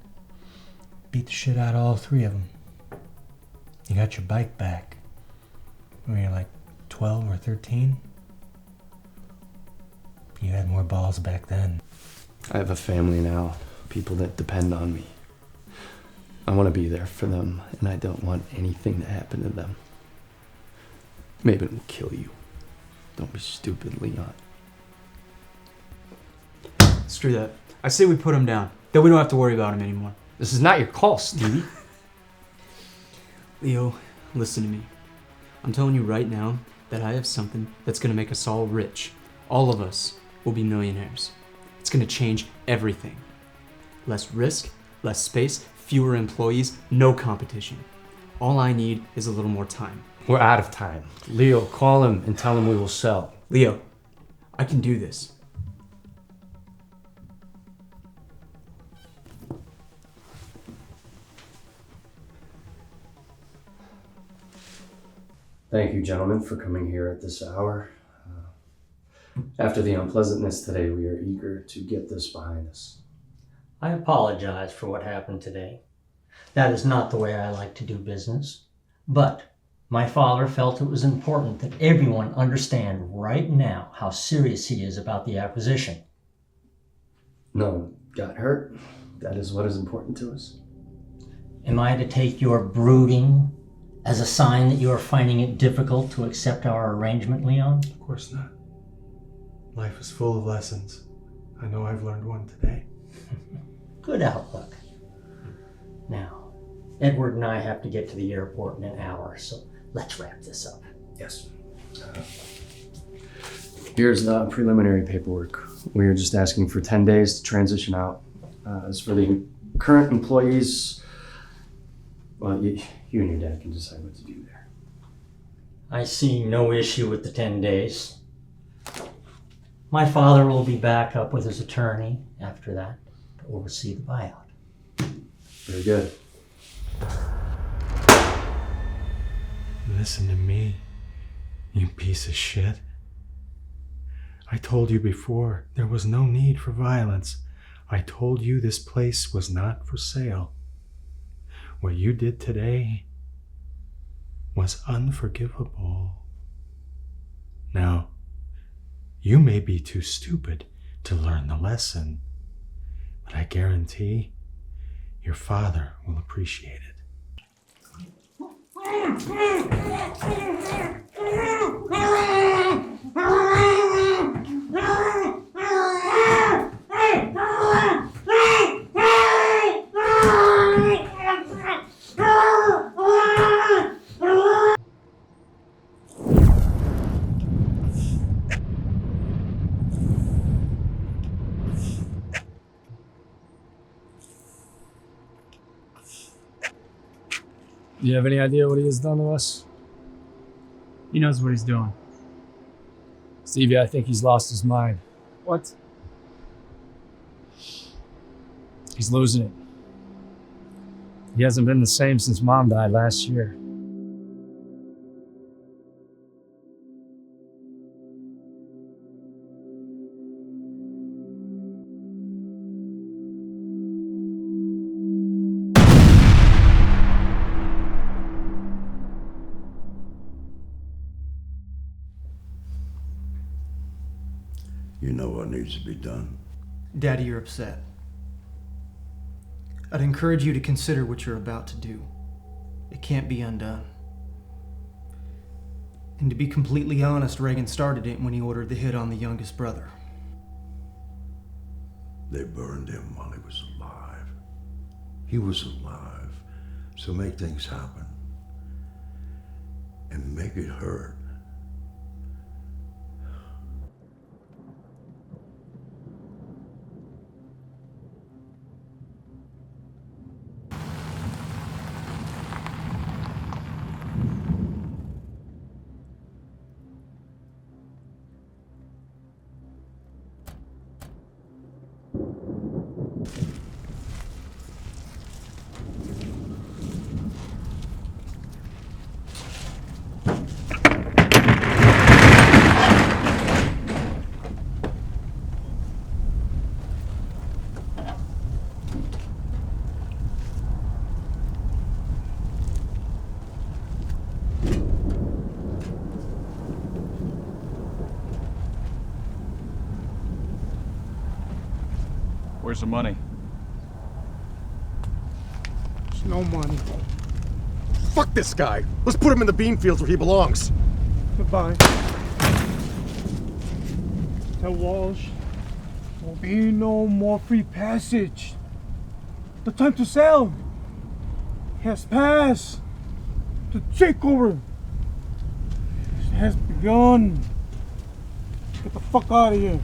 Beat the shit out of all three of them. You got your bike back. When you were like 12 or 13. You had more balls back then. I have a family now. People that depend on me. I want to be there for them, and I don't want anything to happen to them. Maybe it will kill you. Don't be stupid, Leon. Screw that. I say we put him down. Then we don't have to worry about him anymore. This is not your call, Stevie. Leo, listen to me. I'm telling you right now that I have something that's going to make us all rich. All of us will be millionaires. It's going to change everything. Less risk, less space, fewer employees, no competition. All I need is a little more time. We're out of time. Leo, call him and tell him we will sell. Leo, I can do this. Thank you, gentlemen, for coming here at this hour. After the unpleasantness today, we are eager to get this behind us. I apologize for what happened today. That is not the way I like to do business. But my father felt it was important that everyone understand right now how serious he is about the acquisition. No one got hurt. That is what is important to us. Am I to take your brooding as a sign that you are finding it difficult to accept our arrangement, Leon? Of course not. Life is full of lessons. I know I've learned one today. Good outlook. Now, Edward and I have to get to the airport in an hour, so let's wrap this up. Yes. Here's the preliminary paperwork. We are just asking for 10 days to transition out. As for the current employees, well, you and your dad can decide what to do there. I see no issue with the 10 days. My father will be back up with his attorney after that to oversee the buyout. Very good. Listen to me, you piece of shit. I told you before there was no need for violence. I told you this place was not for sale. What you did today was unforgivable. Now, you may be too stupid to learn the lesson, but I guarantee your father will appreciate it. Do you have any idea what he has done to us? He knows what he's doing. Stevie, I think he's lost his mind. What? He's losing it. He hasn't been the same since Mom died last year. You know what needs to be done. Daddy, you're upset. I'd encourage you to consider what you're about to do. It can't be undone. And to be completely honest, Reagan started it when he ordered the hit on the youngest brother. They burned him while he was alive. He was alive. So make things happen. And make it hurt. Where's the money? There's no money. Fuck this guy. Let's put him in the bean fields where he belongs. Goodbye. Tell Walsh there'll be no more free passage. The time to sell has passed. The takeover has begun. Get the fuck out of here.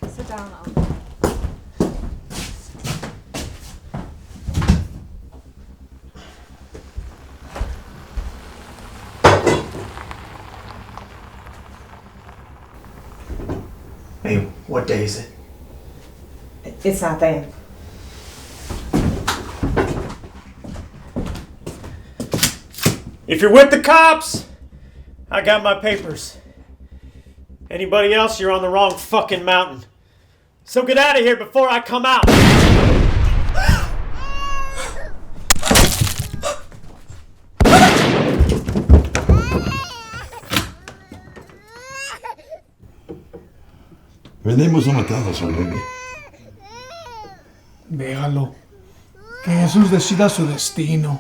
Sit down, Al. Hey, what day is it? It's not there. If you're with the cops, I got my papers. Anybody else, you're on the wrong fucking mountain. So get out of here before I come out. Venimos a matarlos, Enrique. Déjalo. Que Jesús decida su destino.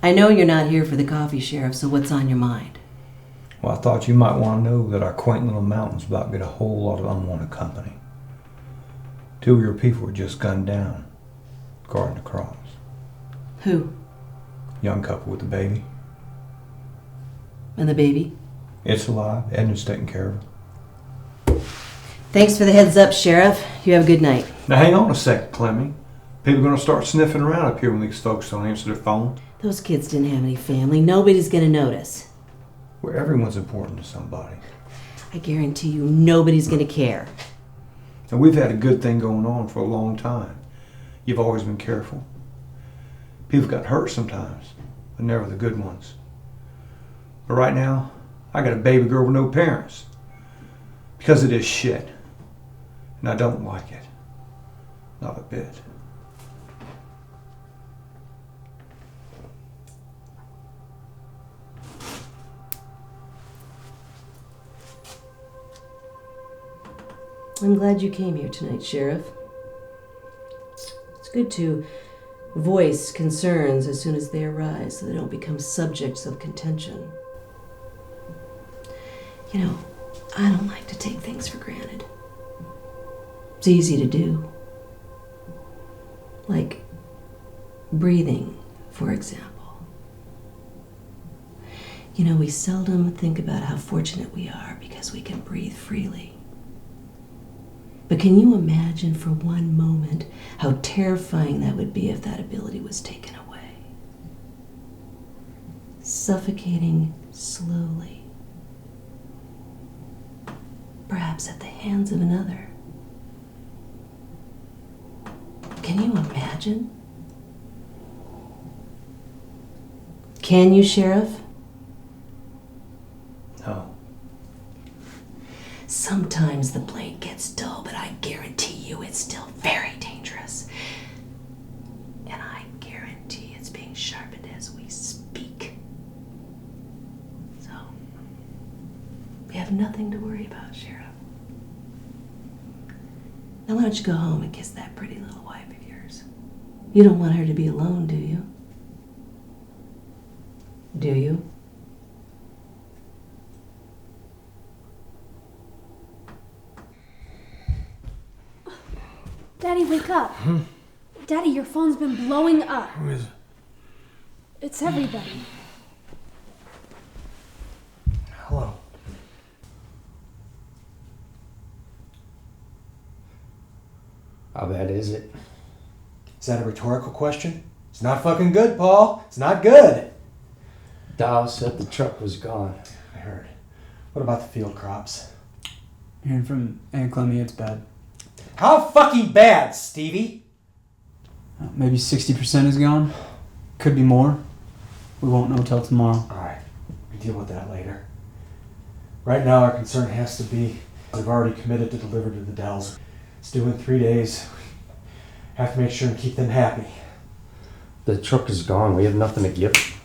I know you're not here for the coffee, Sheriff, so what's on your mind? Well, I thought you might want to know that our quaint little mountain's about to get a whole lot of unwanted company. 2 of your people were just gunned down, guarding the crops. Who? Young couple with a baby. And the baby? It's alive. Edna's taking care of it. Thanks for the heads up, Sheriff. You have a good night. Now hang on a second, Clemmy. People are going to start sniffing around up here when these folks don't answer their phone. Those kids didn't have any family. Nobody's gonna notice. Where everyone's important to somebody. I guarantee you nobody's gonna care. And we've had a good thing going on for a long time. You've always been careful. People got hurt sometimes, but never the good ones. But right now, I got a baby girl with no parents. Because of this shit. And I don't like it. Not a bit. I'm glad you came here tonight, Sheriff. It's good to voice concerns as soon as they arise so they don't become subjects of contention. You know, I don't like to take things for granted. It's easy to do. Like breathing, for example. You know, we seldom think about how fortunate we are because we can breathe freely. But can you imagine for one moment how terrifying that would be if that ability was taken away? Suffocating slowly. Perhaps at the hands of another. Can you imagine? Can you, Sheriff? No. Sometimes the blade gets dull, but I guarantee you it's still very dangerous. And I guarantee it's being sharpened as we speak. So, we have nothing to worry about, Sheriff. Now why don't you go home and kiss that pretty little wife of yours? You don't want her to be alone, do you? Do you? Daddy, wake up. Daddy, your phone's been blowing up. Who is it? It's everybody. Hello. How bad is it? Is that a rhetorical question? It's not fucking good, Paul. It's not good. Dow said the truck was gone. I heard. What about the field crops? Hearing from Aunt Clemmy, it's bad. How fucking bad, Stevie? Maybe 60% is gone. Could be more. We won't know till tomorrow. Alright, we deal with that later. Right now, our concern has to be we've already committed to deliver to the Dells. It's due in 3 days. We have to make sure and keep them happy. The truck is gone. We have nothing to give.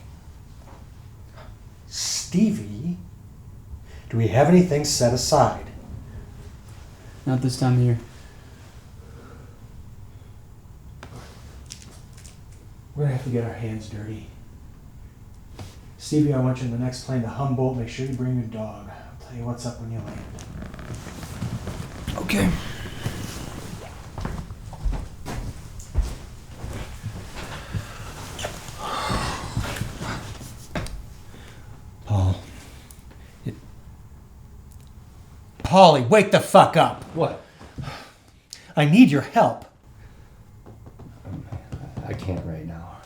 Stevie, do we have anything set aside? Not this time of year. We're gonna have to get our hands dirty. Stevie, I want you in the next plane to Humboldt. Make sure you bring your dog. I'll tell you what's up when you land. Okay. Paul. Paulie, wake the fuck up. What? I need your help. I can't right now.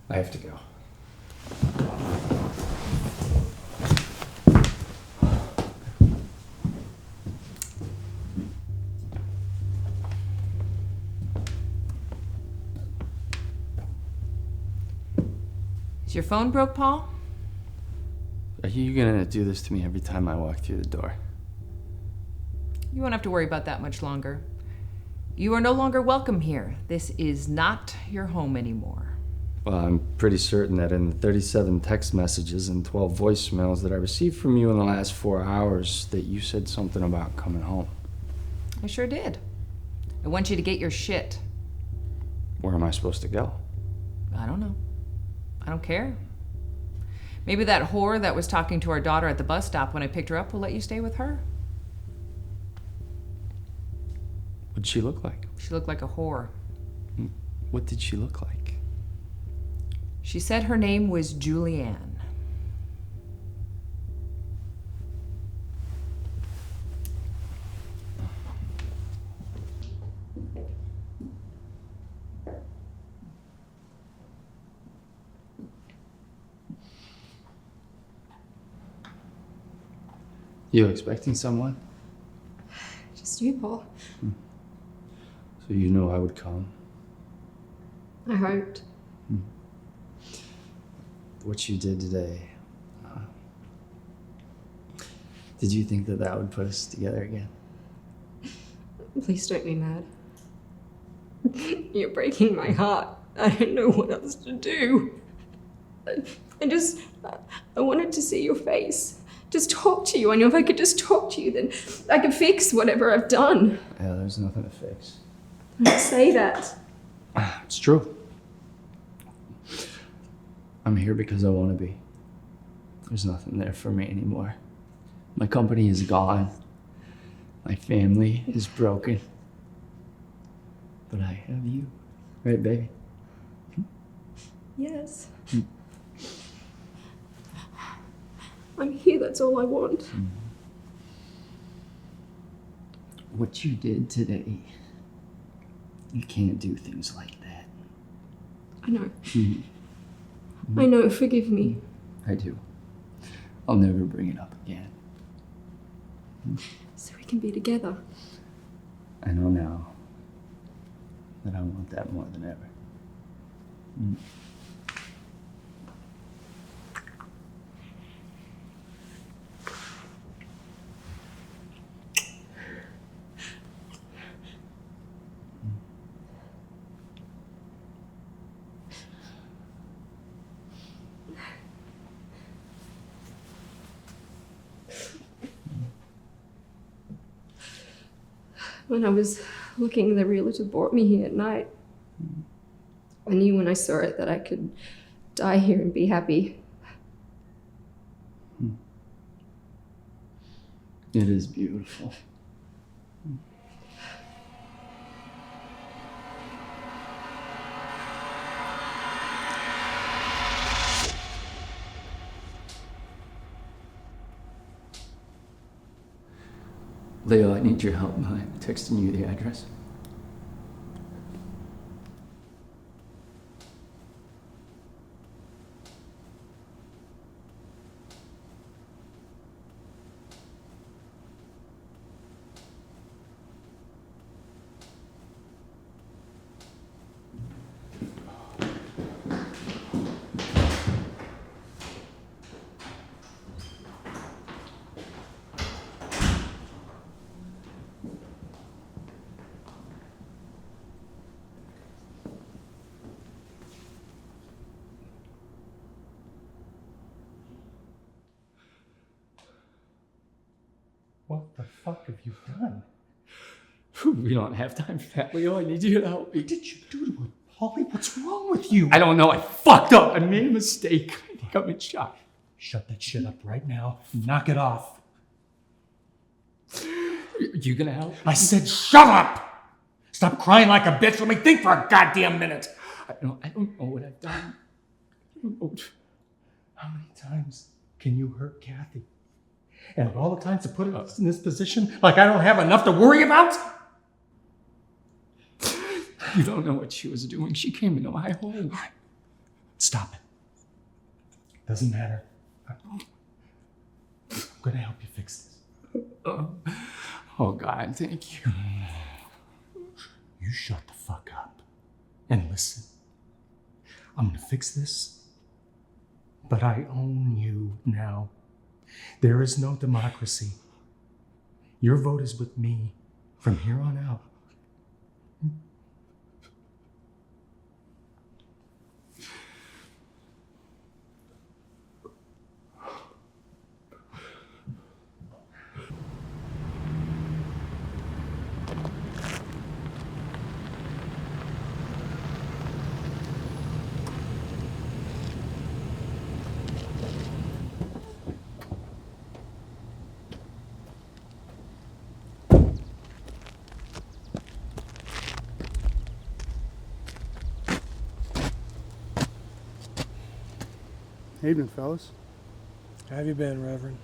I have to go. Is your phone broke, Paul? Are you gonna do this to me every time I walk through the door? You won't have to worry about that much longer. You are no longer welcome here. This is not your home anymore. Well, I'm pretty certain that in the 37 text messages and 12 voicemails that I received from you in the last 4 hours, that you said something about coming home. I sure did. I want you to get your shit. Where am I supposed to go? I don't know. I don't care. Maybe that whore that was talking to our daughter at the bus stop when I picked her up will let you stay with her. What'd she look like? She looked like a whore. What did she look like? She said her name was Julianne. You expecting someone? Just you, Paul. So you knew I would come. I hoped. What you did today. Did you think that that would put us together again? Please don't be mad. You're breaking my heart. I don't know what else to do. I wanted to see your face. Just talk to you. I know if I could just talk to you, then I could fix whatever I've done. Yeah, there's nothing to fix. Don't say that. It's true. I'm here because I want to be. There's nothing there for me anymore. My company is gone. My family is broken. But I have you. Right, baby? Yes. I'm here, that's all I want. What you did today, you can't do things like that. I know. I know, forgive me. I do. I'll never bring it up again. So we can be together. I know now that I want that more than ever. When I was looking, the realtor brought me here at night. I knew when I saw it that I could die here and be happy. It is beautiful. Leo, I need your help. I'm texting you the address. What the fuck have you done? We don't have time for that, Leo. I need you to help me. What did you do to her, Polly? What's wrong with you? I don't know. I fucked up. I made a mistake. I think I'm in shock. Shut that shit up right now. Knock it off. You gonna help? I said shut up! Stop crying like a bitch. Let me think for a goddamn minute. I don't know what I've done. How many times can you hurt Kathy? And of all the times to put her in this position, like I don't have enough to worry about? You don't know what she was doing. She came into my home. Stop it. Doesn't matter. I'm gonna help you fix this. Oh, God, thank you. You shut the fuck up and listen. I'm gonna fix this, but I own you now. There is no democracy. Your vote is with me from here on out. Evening, fellas. How have you been, Reverend?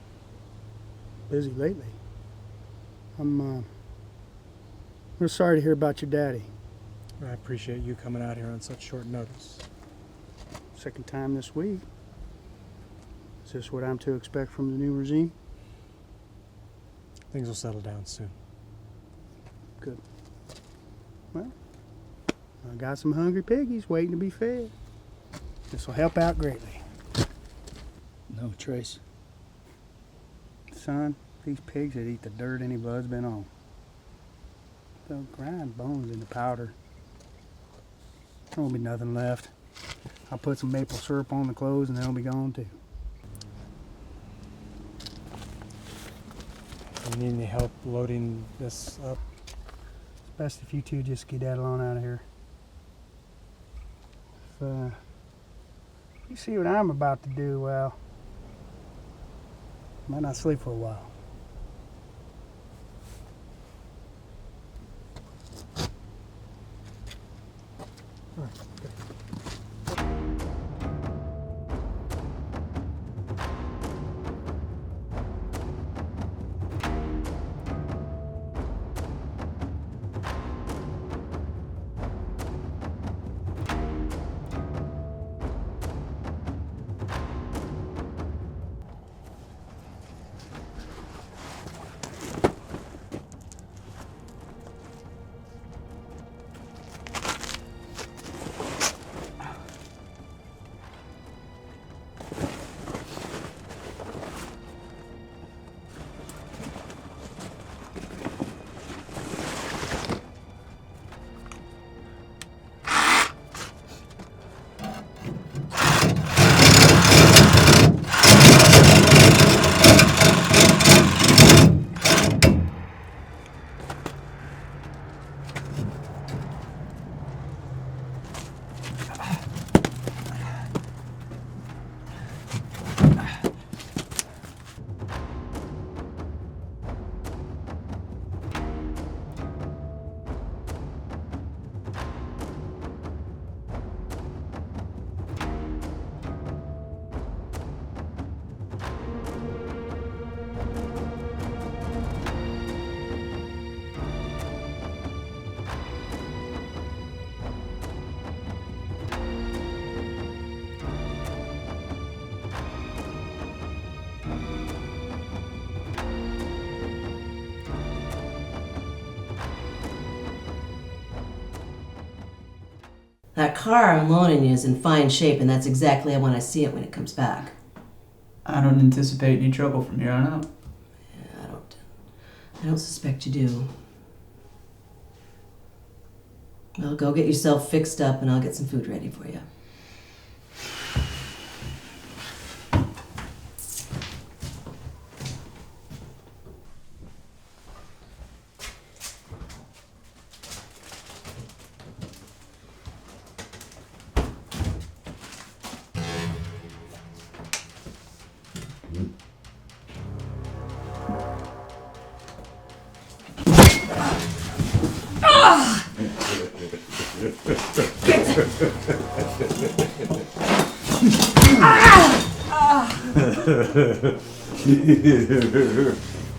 Busy lately. I'm sorry to hear about your daddy. I appreciate you coming out here on such short notice. Second time this week. Is this what I'm to expect from the new regime? Things will settle down soon. Good. Well, I got some hungry piggies waiting to be fed. This will help out greatly. No, Trace. Son, these pigs that eat the dirt any blood's been on. They'll grind bones into powder. There won't be nothing left. I'll put some maple syrup on the clothes and they'll be gone too. You need any help loading this up? It's best if you two just skedaddle on out of here. If you see what I'm about to do, well, I might not sleep for a while. That car I'm loaning you is in fine shape, and that's exactly how I want to see it when it comes back. I don't anticipate any trouble from here on out. Yeah, I don't suspect you do. Well, go get yourself fixed up, and I'll get some food ready for you.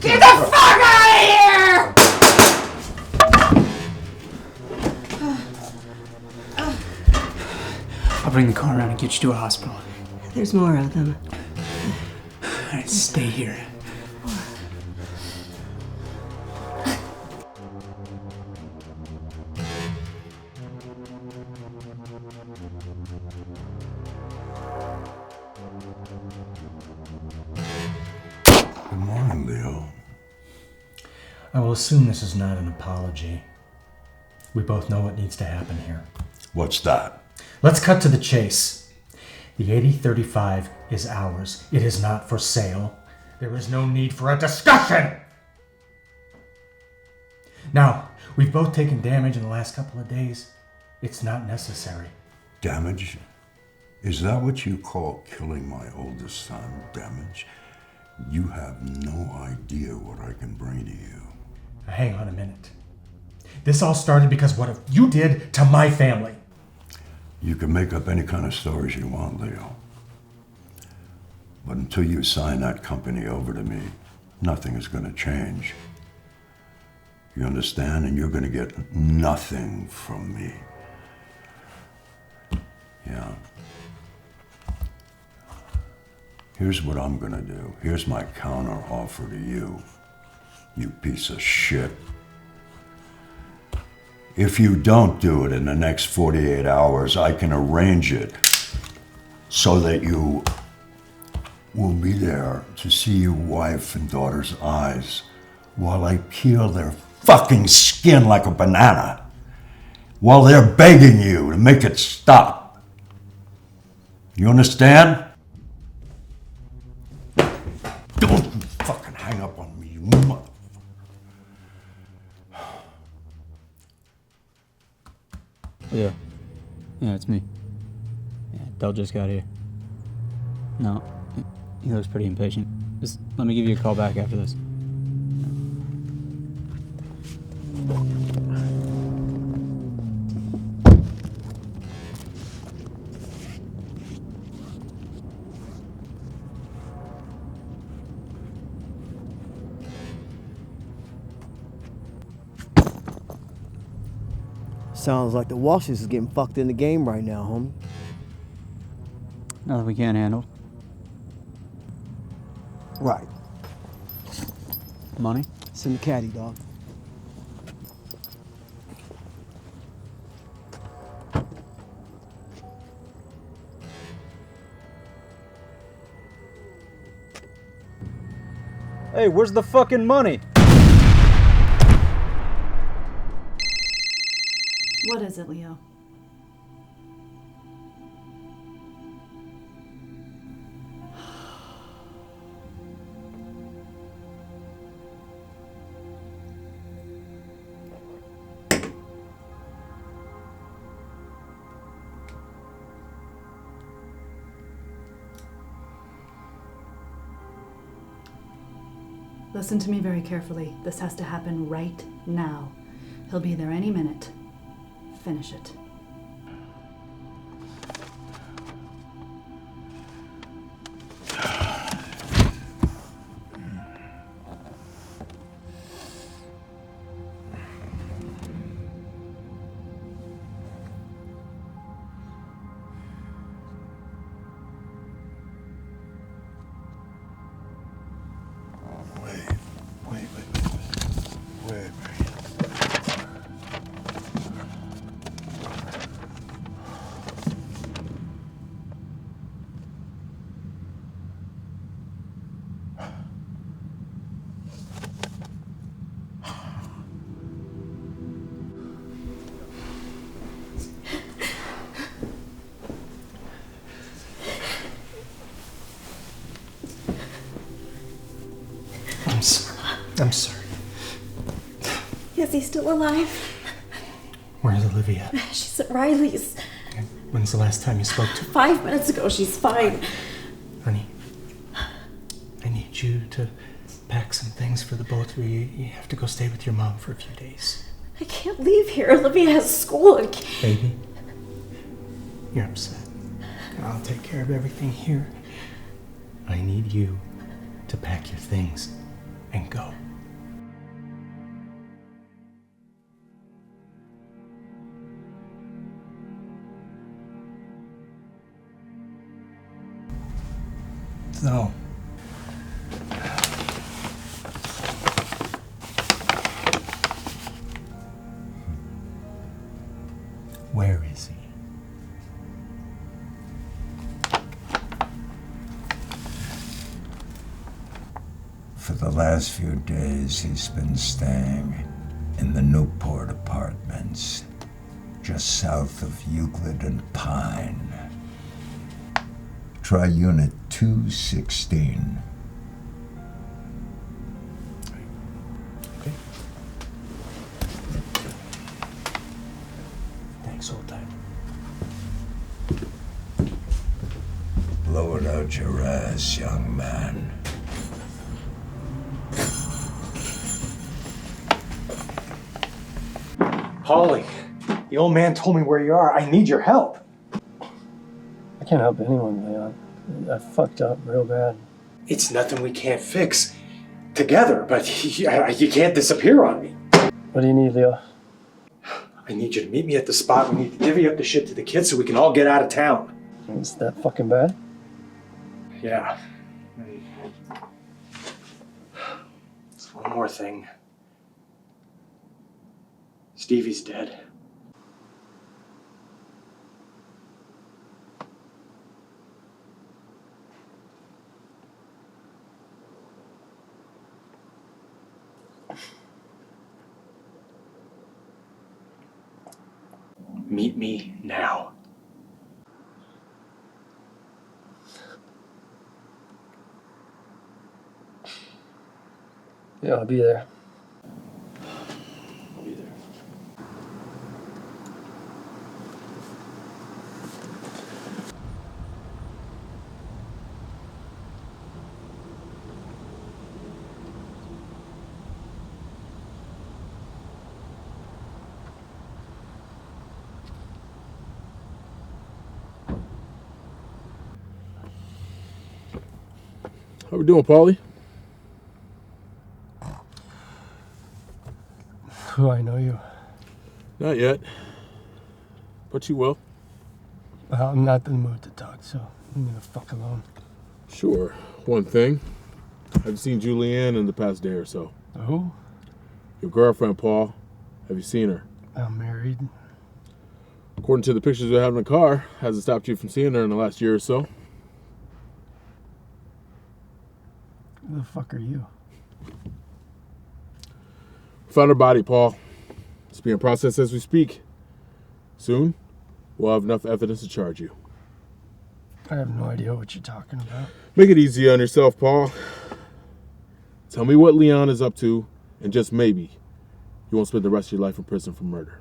Get the fuck out of here! I'll bring the car around and get you to a hospital. There's more of them. Alright, stay here. Good morning, Leo. I will assume this is not an apology. We both know what needs to happen here. What's that? Let's cut to the chase. The 8035 is ours. It is not for sale. There is no need for a discussion! Now, we've both taken damage in the last couple of days. It's not necessary. Damage? Is that what you call killing my oldest son? Damage? You have no idea what I can bring to you. Now, hang on a minute. This all started because what you did to my family. You can make up any kind of stories you want, Leo. But until you sign that company over to me, nothing is going to change. You understand? And you're going to get nothing from me. Yeah. Here's what I'm going to do. Here's my counter offer to you, you piece of shit. If you don't do it in the next 48 hours, I can arrange it so that you will be there to see your wife and daughter's eyes while I peel their fucking skin like a banana, while they're begging you to make it stop. You understand? Don't fucking hang up on me, you motherfucker. Yeah. Yeah, it's me. Yeah, Del just got here. No, he looks pretty impatient. Just let me give you a call back after this. Sounds like the Walshes is getting fucked in the game right now, homie. Nothing we can't handle. Right. Money? It's in the caddy, dog. Hey, where's the fucking money? What is it, Leo? Listen to me very carefully. This has to happen right now. He'll be there any minute. Finish it. Wait. I'm sorry. Is he still alive? Where's Olivia? She's at Riley's. When's the last time you spoke to her? 5 minutes ago, she's fine. Honey, I need you to pack some things for the both of you. You have to go stay with your mom for a few days. I can't leave here. Olivia has school and... Baby, you're upset. I'll take care of everything here. I need you to pack your things and go. So, where is he? For the last few days, he's been staying in the Newport apartments, just south of Euclid and Pine. Try Unit 216. Okay. Thanks, old time. Blow it out your ass, young man. Polly, the old man told me where you are. I need your help. I can't help anyone, Leon. I fucked up real bad. It's nothing we can't fix together, but you can't disappear on me. What do you need, Leo? I need you to meet me at the spot. We need to divvy up the shit to the kids so we can all get out of town. Is that fucking bad? Yeah. There's one more thing. Stevie's dead. Meet me now. Yeah, I'll be there. I'll be there. How we doing, Paulie? Do I know you? Not yet, but you will. Well, I'm not in the mood to talk, so leave me the fuck alone. Sure. One thing. Have you seen Julianne in the past day or so? Who? Your girlfriend, Paul. Have you seen her? I'm married. According to the pictures we have in the car, hasn't stopped you from seeing her in the last year or so. Who the fuck are you? Found her body, Paul. It's being processed as we speak. Soon, we'll have enough evidence to charge you. I have no idea what you're talking about. Make it easy on yourself, Paul. Tell me what Leon is up to, and just maybe, you won't spend the rest of your life in prison for murder.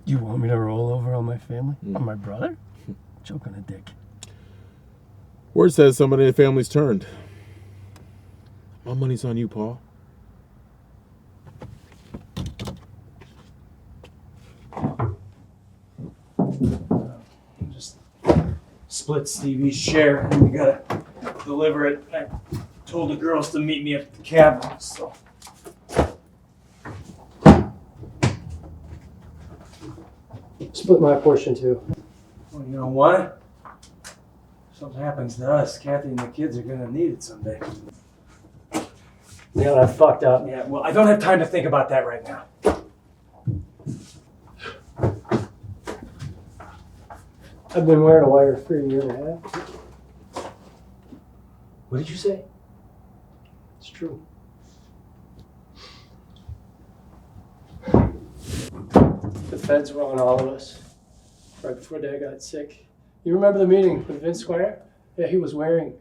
You want me to roll over on my family? On my brother? Joke on a dick. Word says somebody in the family's turned. My money's on you, Paul. Just split Stevie's share, and we gotta deliver it. I told the girls to meet me at the cabin, so. Split my portion too. Well, you know what? If something happens to us, Kathy and the kids are gonna need it someday. Yeah, I fucked up. Yeah, well, I don't have time to think about that right now. I've been wearing a wire for a year and a half. What did you say? It's true. The feds were on all of us right before Dad got sick. You remember the meeting with Vince Squire? Yeah, he was wearing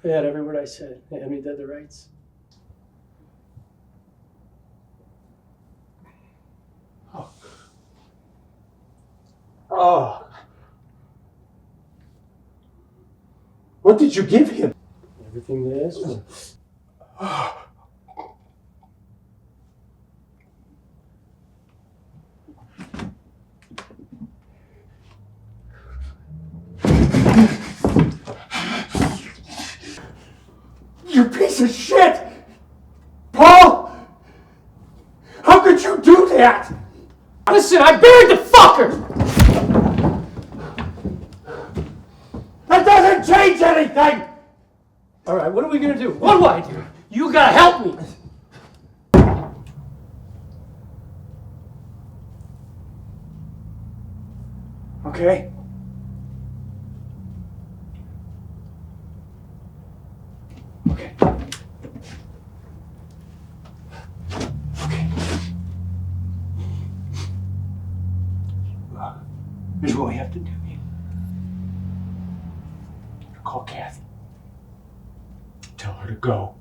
They had every word I said. They had me dead to rights. Oh. What did you give him? Everything they asked for. You piece of shit! Paul! How could you do that? Listen, I buried the fucker! That doesn't change anything! Alright, what are we gonna do? What do I do? You gotta help me! Okay? Okay. Here's what we have to do. Call Kathy. Tell her to go.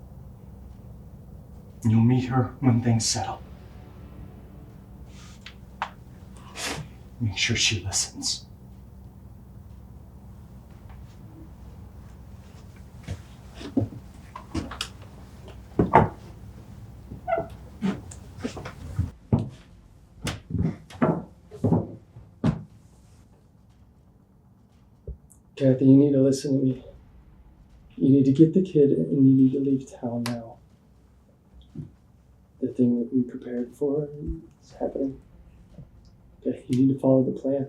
And you'll meet her when things settle. Make sure she listens. Kathy, you need to listen to me. You need to get the kid and you need to leave town now. The thing that we prepared for is happening. Okay, you need to follow the plan.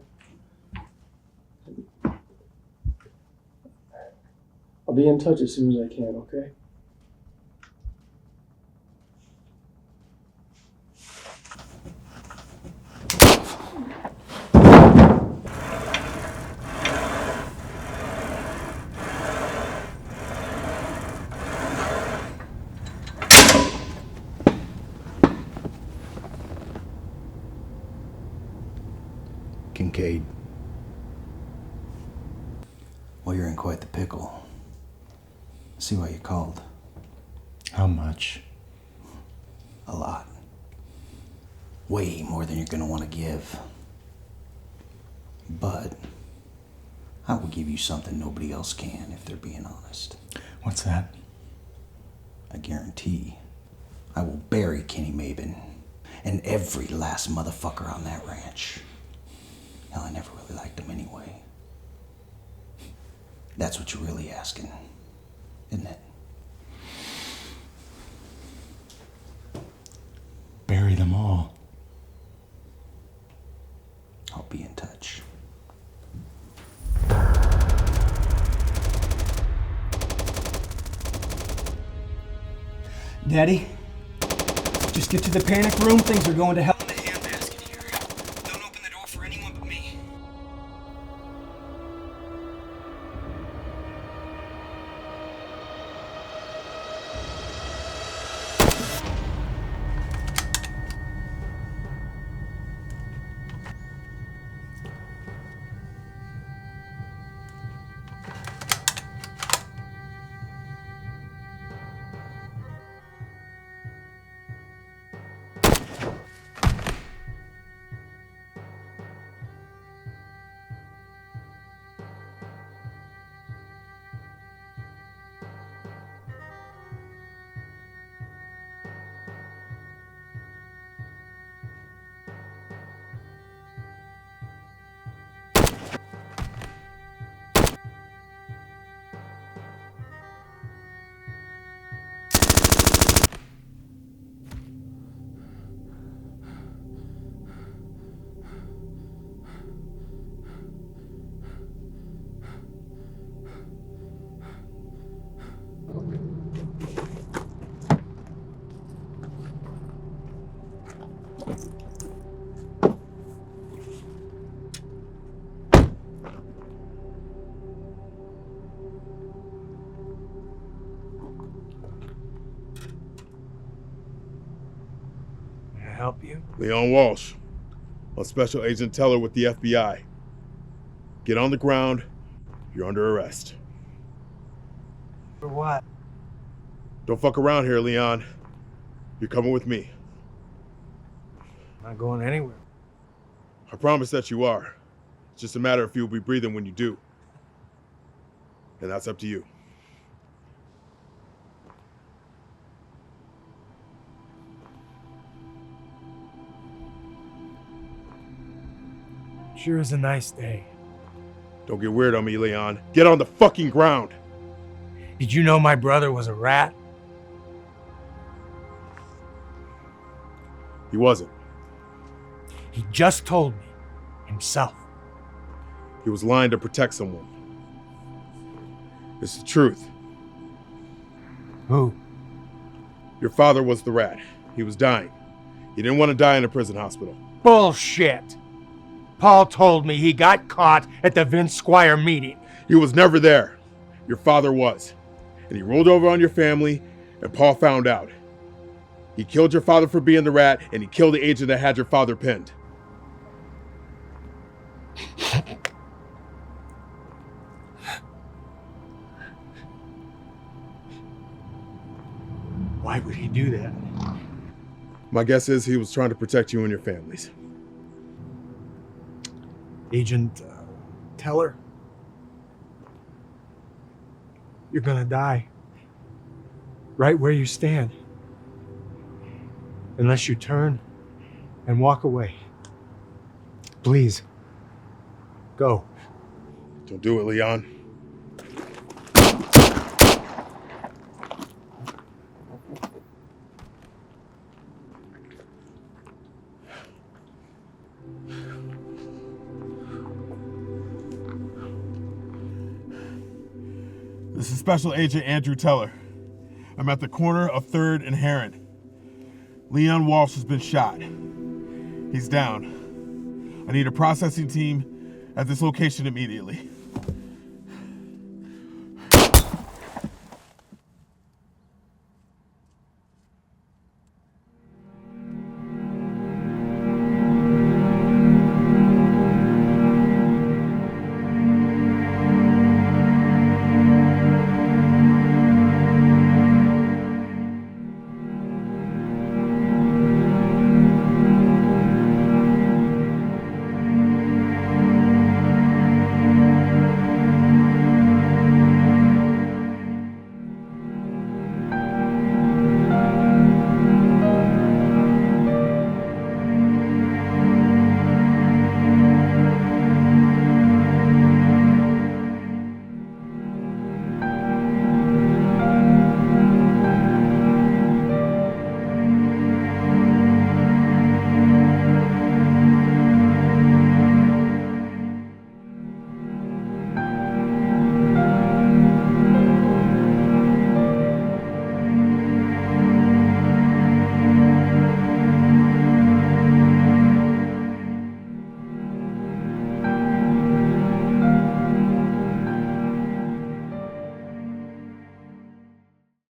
I'll be in touch as soon as I can, okay? Kincaid. Well, you're in quite the pickle. I see why you called. How much? A lot. Way more than you're gonna want to give. But I will give you something nobody else can if they're being honest. What's that? I guarantee I will bury Kenny Maben and every last motherfucker on that ranch. Hell, I never really liked him anyway. That's what you're really asking, isn't it? Bury them all. I'll be in touch. Daddy, just get to the panic room. Things are going to hell in the handbasket here. Don't open the door for anyone but me. Help you? Leon Walsh, a special agent teller with the FBI. Get on the ground. You're under arrest. For what? Don't fuck around here, Leon. You're coming with me. I'm not going anywhere. I promise that you are. It's just a matter if you'll be breathing when you do. And that's up to you. Sure is a nice day. Don't get weird on me, Leon. Get on the fucking ground. Did you know my brother was a rat? He wasn't. He just told me himself. He was lying to protect someone. It's the truth. Who? Your father was the rat. He was dying. He didn't want to die in a prison hospital. Bullshit. Paul told me he got caught at the Vince Squire meeting. He was never there. Your father was. And he rolled over on your family, and Paul found out. He killed your father for being the rat, and he killed the agent that had your father pinned. Why would he do that? My guess is he was trying to protect you and your families. Agent Teller, you're gonna die right where you stand unless you turn and walk away. Please, go. Don't do it, Leon. This is Special Agent Andrew Teller. I'm at the corner of 3rd and Heron. Leon Walsh has been shot. He's down. I need a processing team at this location immediately.